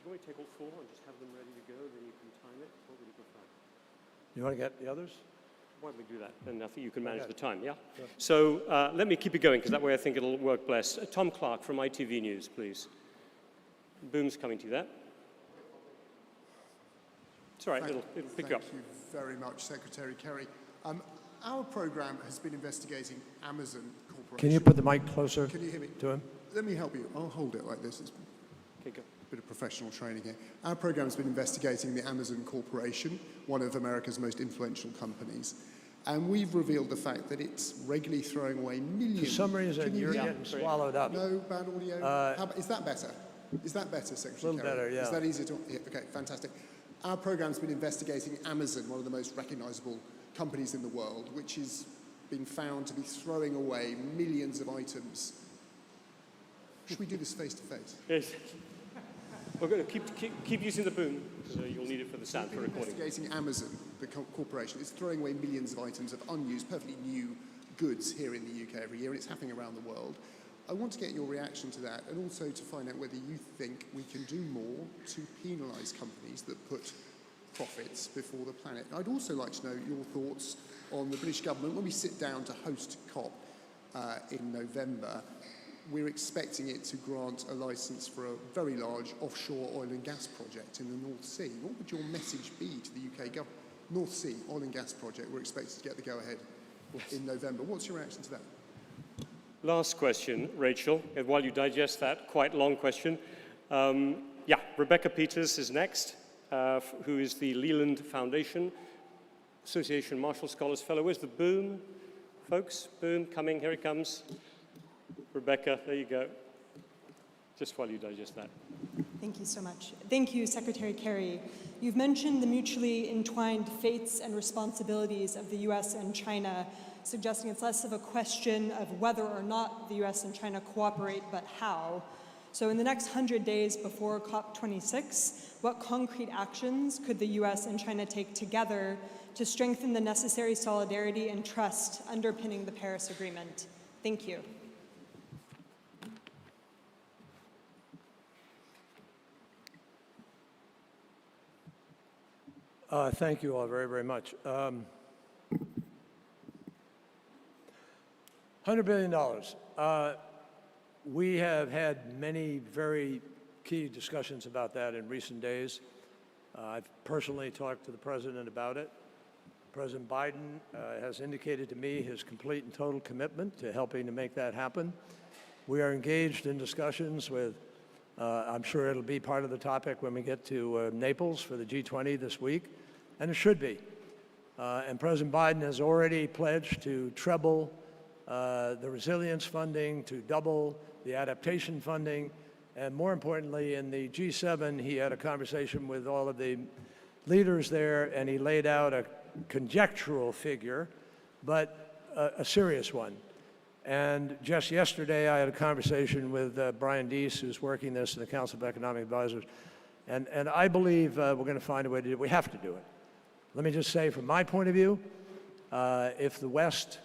want to take all four and just have them ready to go, then you can time it? What would you prefer? You want to get the others? Why don't we do that? Then I think you can manage the time, yeah? Sure. So let me keep it going, because that way I think it'll work best. Tom Clark from ITV News, please. Boom's coming to you there. It's all right, it'll pick you up. Thank you very much, Secretary Kerry. Our program has been investigating Amazon Corporation. Can you put the mic closer Can you hear me? to him? Let me help you. I'll hold it like this. It's Okay, go. a bit of professional training here. Our program has been investigating the Amazon Corporation, one of America's most influential companies. And we've revealed the fact that it's regularly throwing away millions. For some reason, Can you you're hear? getting swallowed up. No bad audio? Is that better? Is that better, Secretary A little Kerry? better, yeah. Is that easier to hear? Okay, fantastic. Our program's been investigating Amazon, one of the most recognizable companies in the world, which is being found to be throwing away millions of items. Should we do this face to face? Yes. We're going to keep using the boom, so you'll need it for the sound for recording. Investigating Amazon, the corporation, is throwing away millions of items of unused, perfectly new goods here in the UK every year, and it's happening around the world. I want to get your reaction to that, and also to find out whether you think we can do more to penalise companies that put profits before the planet. I'd also like to know your thoughts on the British government. When we sit down to host COP in November, we're expecting it to grant a licence for a very large offshore oil and gas project in the North Sea. What would your message be to the UK government? North Sea oil and gas project, we're expected to get the go-ahead in November. What's your reaction to that? Last question, Rachel, and while you digest that quite long question. Yeah, Rebecca Peters is next, who is the Leland Foundation Association Marshall Scholars Fellow. Where's the boom, folks? Boom, coming, here it comes. Rebecca, there you go. Just while you digest that. Thank you so much. Thank you, Secretary Kerry. You've mentioned the mutually entwined fates and responsibilities of the US and China, suggesting it's less of a question of whether or not the US and China cooperate, but how. So in the next 100 days before COP26, what concrete actions could the US and China take together to strengthen the necessary solidarity and trust underpinning the Paris Agreement? Thank you. Thank you all very, very much. $100 billion. We have had many very key discussions about that in recent days. I've personally talked to the President about it. President Biden has indicated to me his complete and total commitment to helping to make that happen. We are engaged in discussions with, I'm sure it'll be part of the topic when we get to Naples for the G20 this week, and it should be. And President Biden has already pledged to treble the resilience funding, to double the adaptation funding, and more importantly, in the G7, he had a conversation with all of the leaders there, and he laid out a conjectural figure, but a serious one. And just yesterday, I had a conversation with Brian Deese, who's working this in the Council of Economic Advisors, and I believe we're going to find a way to do it. We have to do it. Let me just say, from my point of view, if the West,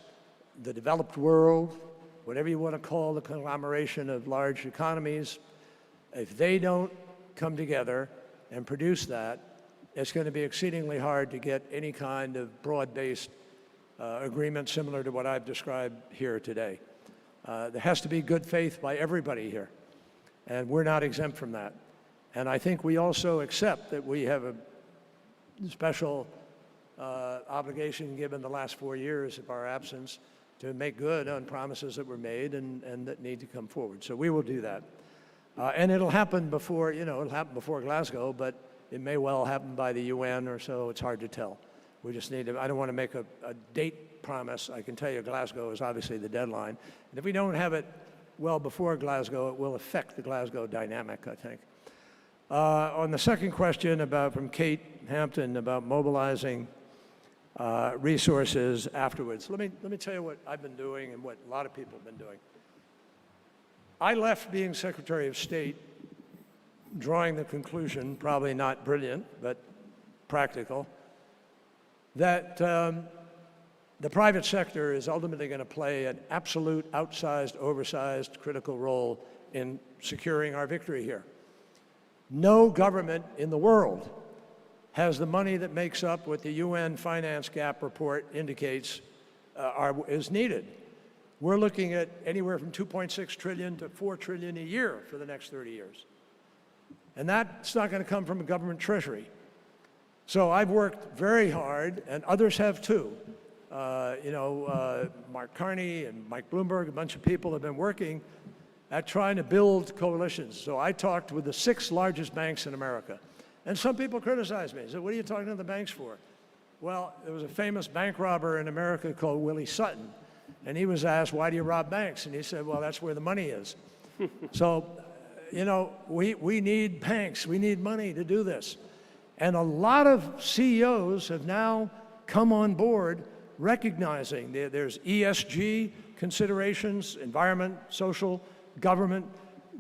the developed world, whatever you want to call the conglomeration of large economies, if they don't come together and produce that, it's going to be exceedingly hard to get any kind of broad-based agreement similar to what I've described here today. There has to be good faith by everybody here, and we're not exempt from that. And I think we also accept that we have a special obligation, given the last 4 years of our absence, to make good on promises that were made and that need to come forward. So we will do that. And it'll happen before, it'll happen before Glasgow, but it may well happen by the UN or so. It's hard to tell. We just need to, I don't want to make a date promise. I can tell you Glasgow is obviously the deadline. And if we don't have it well before Glasgow, it will affect the Glasgow dynamic, I think. On the second question from Kate Hampton about mobilizing resources afterwards, let me tell you what I've been doing and what a lot of people have been doing. I left being Secretary of State drawing the conclusion, probably not brilliant, but practical, that the private sector is ultimately going to play an absolute outsized, oversized, critical role in securing our victory here. No government in the world has the money that makes up what the UN Finance Gap report indicates is needed. We're looking at anywhere from 2.6 trillion to 4 trillion a year for the next 30 years. And that's not going to come from a government treasury. So I've worked very hard, and others have too. Mark Carney and Mike Bloomberg, a bunch of people have been working at trying to build coalitions. So I talked with the 6 largest banks in America. And some people criticized me. They said, what are you talking to the banks for? Well, there was a famous bank robber in America called Willie Sutton. And he was asked, why do you rob banks? And he said, well, that's where the money is. So, we need banks. We need money to do this. And a lot of CEOs have now come on board recognizing there's ESG considerations, environment, social, government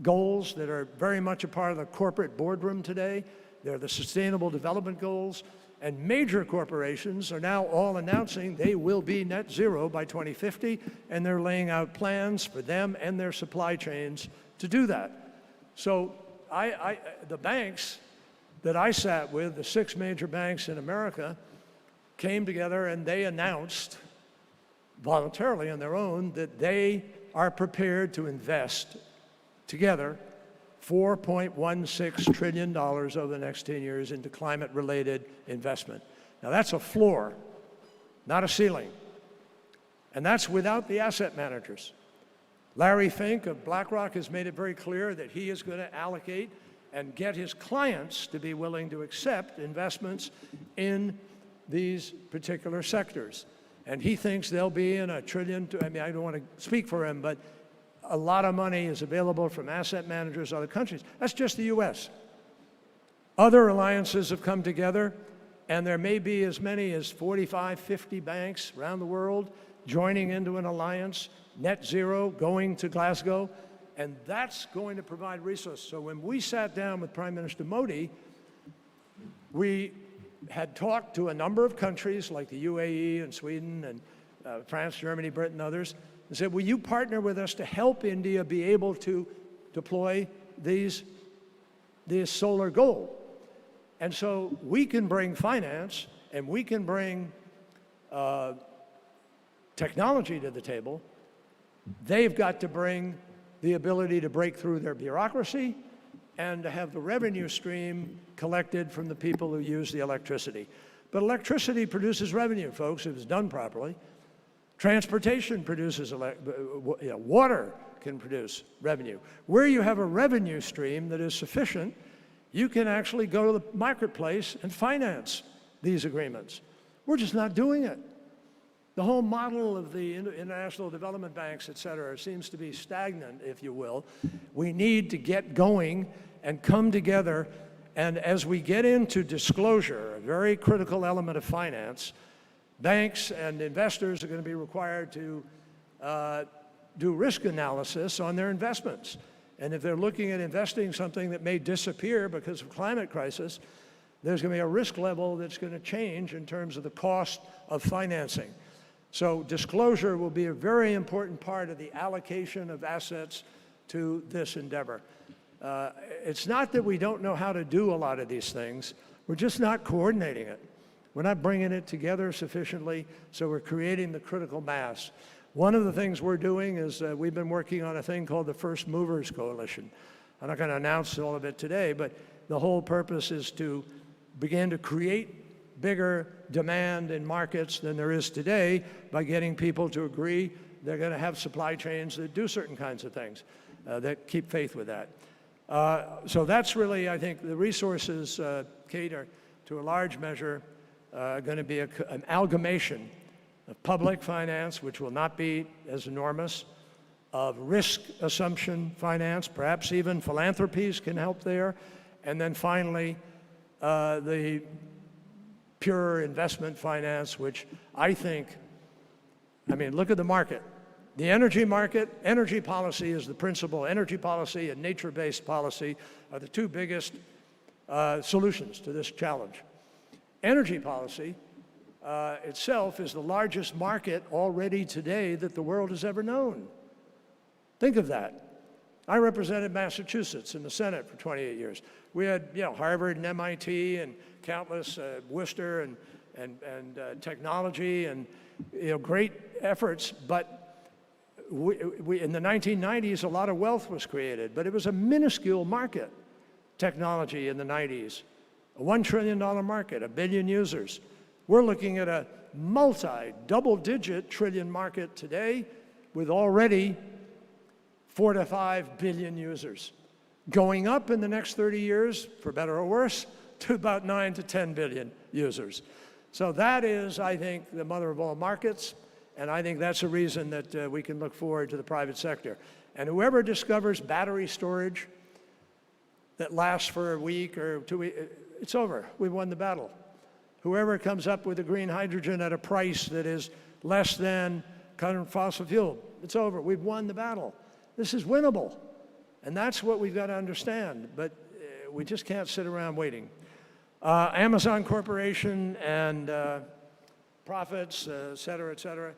goals that are very much a part of the corporate boardroom today. They're the Sustainable Development Goals. And major corporations are now all announcing they will be net zero by 2050, and they're laying out plans for them and their supply chains to do that. So the banks that I sat with, the 6 major banks in America, came together and they announced voluntarily on their own that they are prepared to invest together $4.16 trillion over the next 10 years into climate-related investment. Now that's a floor, not a ceiling. And that's without the asset managers. Larry Fink of BlackRock has made it very clear that he is going to allocate and get his clients to be willing to accept investments in these particular sectors. And he thinks they'll be in $1 trillion, I mean, I don't want to speak for him, but a lot of money is available from asset managers, other countries. That's just the US. Other alliances have come together, and there may be as many as 45, 50 banks around the world joining into an alliance, net zero, going to Glasgow, and that's going to provide resources. So when we sat down with Prime Minister Modi, we had talked to a number of countries like the UAE and Sweden and France, Germany, Britain, others, and said, will you partner with us to help India be able to deploy this solar goal? And so we can bring finance and we can bring technology to the table. They've got to bring the ability to break through their bureaucracy and to have the revenue stream collected from the people who use the electricity. But electricity produces revenue, folks, if it's done properly. Transportation produces, water can produce revenue. Where you have a revenue stream that is sufficient, you can actually go to the marketplace and finance these agreements. We're just not doing it. The whole model of the international development banks, et cetera, seems to be stagnant, if you will. We need to get going and come together. And as we get into disclosure, a very critical element of finance, banks and investors are going to be required to do risk analysis on their investments. And if they're looking at investing something that may disappear because of climate crisis, there's going to be a risk level that's going to change in terms of the cost of financing. So disclosure will be a very important part of the allocation of assets to this endeavor. It's not that we don't know how to do a lot of these things, we're just not coordinating it. We're not bringing it together sufficiently, so we're creating the critical mass. One of the things we're doing is we've been working on a thing called the First Movers Coalition. I'm not going to announce all of it today, but the whole purpose is to begin to create bigger demand in markets than there is today by getting people to agree they're going to have supply chains that do certain kinds of things, that keep faith with that. So that's really, I think, the resources, Kate, are to a large measure going to be an amalgamation of public finance, which will not be as enormous, of risk assumption finance, perhaps even philanthropies can help there, and then finally the pure investment finance, which I think, I mean, look at the market. The energy market, energy policy is the principal. Energy policy and nature-based policy are the two biggest solutions to this challenge. Energy policy itself is the largest market already today that the world has ever known. Think of that. I represented Massachusetts in the Senate for 28 years. We had, Harvard and MIT and countless Worcester and technology and great efforts, but we in the 1990s a lot of wealth was created, but it was a minuscule market, technology in the 90s. A $1 trillion market, 1 billion users. We're looking at a double-digit trillion market today with already 4 to 5 billion users. Going up in the next 30 years, for better or worse, to about 9 to 10 billion users. So that is, I think, the mother of all markets, and I think that's a reason that we can look forward to the private sector. And whoever discovers battery storage that lasts for a week or 2 weeks, it's over. We've won the battle. Whoever comes up with the green hydrogen at a price that is less than current fossil fuel, it's over. We've won the battle. This is winnable. And that's what we've got to understand. But we just can't sit around waiting. Amazon Corporation and profits, et cetera, et cetera.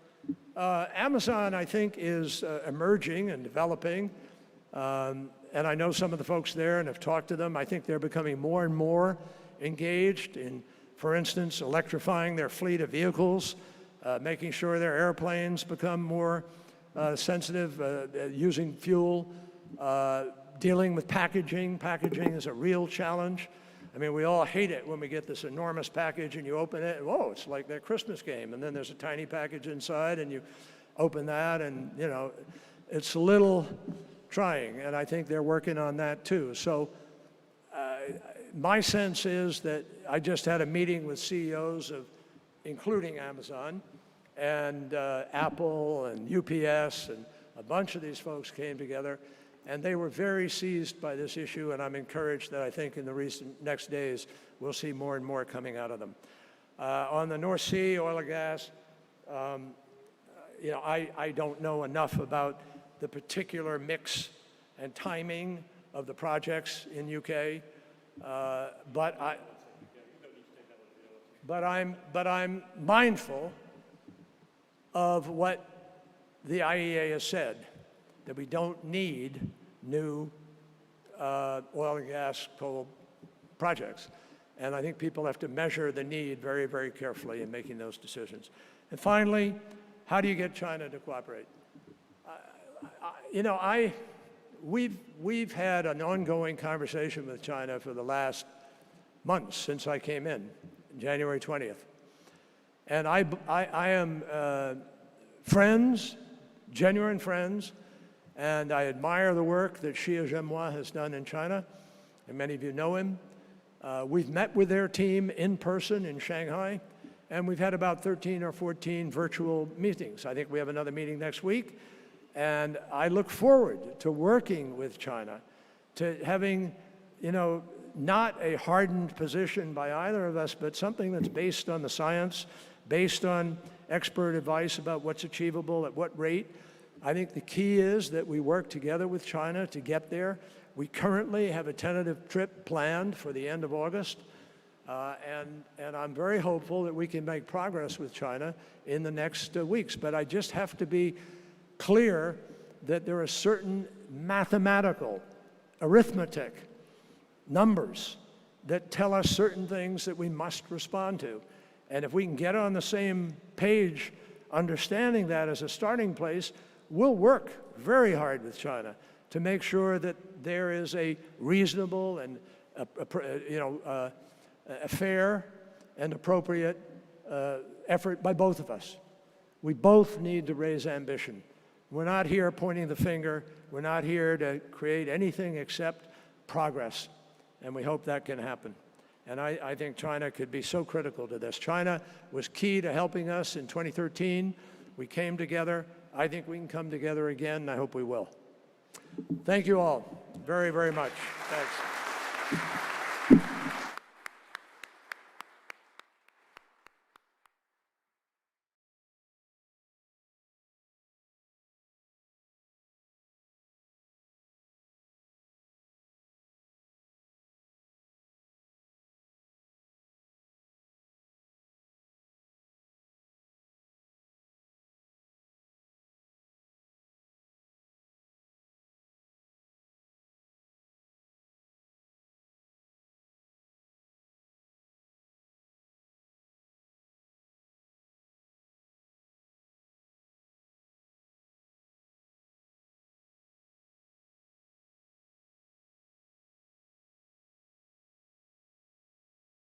Amazon, I think, is emerging and developing. And I know some of the folks there and have talked to them. I think they're becoming more and more engaged in, for instance, electrifying their fleet of vehicles, making sure their airplanes become more sensitive, using fuel, dealing with packaging. Packaging is a real challenge. I mean, we all hate it when we get this enormous package and you open it, and whoa, it's like their Christmas game. And then there's a tiny package inside, and open that, and you know, it's a little trying, and I think they're working on that too. So my sense is that I just had a meeting with CEOs of, including Amazon, and Apple and UPS, and a bunch of these folks came together, and they were very seized by this issue, and I'm encouraged that I think in the next days we'll see more and more coming out of them. On the North Sea, oil and gas, you know, I don't know enough about the particular mix and timing of the projects in UK, but I'm mindful of what the IEA has said, that we don't need new oil and gas coal projects. And I think people have to measure the need very, very carefully in making those decisions. And finally, how do you get China to cooperate? You know, we've had an ongoing conversation with China for the last months since I came in January 20th. And I am friends, genuine friends, and I admire the work that Xi Jinping has done in China, and many of you know him. We've met with their team in person in Shanghai, and we've had about 13 or 14 virtual meetings. I think we have another meeting next week, and I look forward to working with China, to having, you know, not a hardened position by either of us, but something that's based on the science, based on expert advice about what's achievable at what rate. I think the key is that we work together with China to get there. We currently have a tentative trip planned for the end of August, and I'm very hopeful that we can make progress with China in the next weeks. But I just have to be clear that there are certain mathematical, arithmetic numbers that tell us certain things that we must respond to. And if we can get on the same page, understanding that as a starting place, we'll work very hard with China to make sure that there is a reasonable and a fair and appropriate effort by both of us. We both need to raise ambition. We're not here pointing the finger. We're not here to create anything except progress. And we hope that can happen. And I think China could be so critical to this. China was key to helping us in 2013. We came together. I think we can come together again, and I hope we will. Thank you all very, very much. Thanks.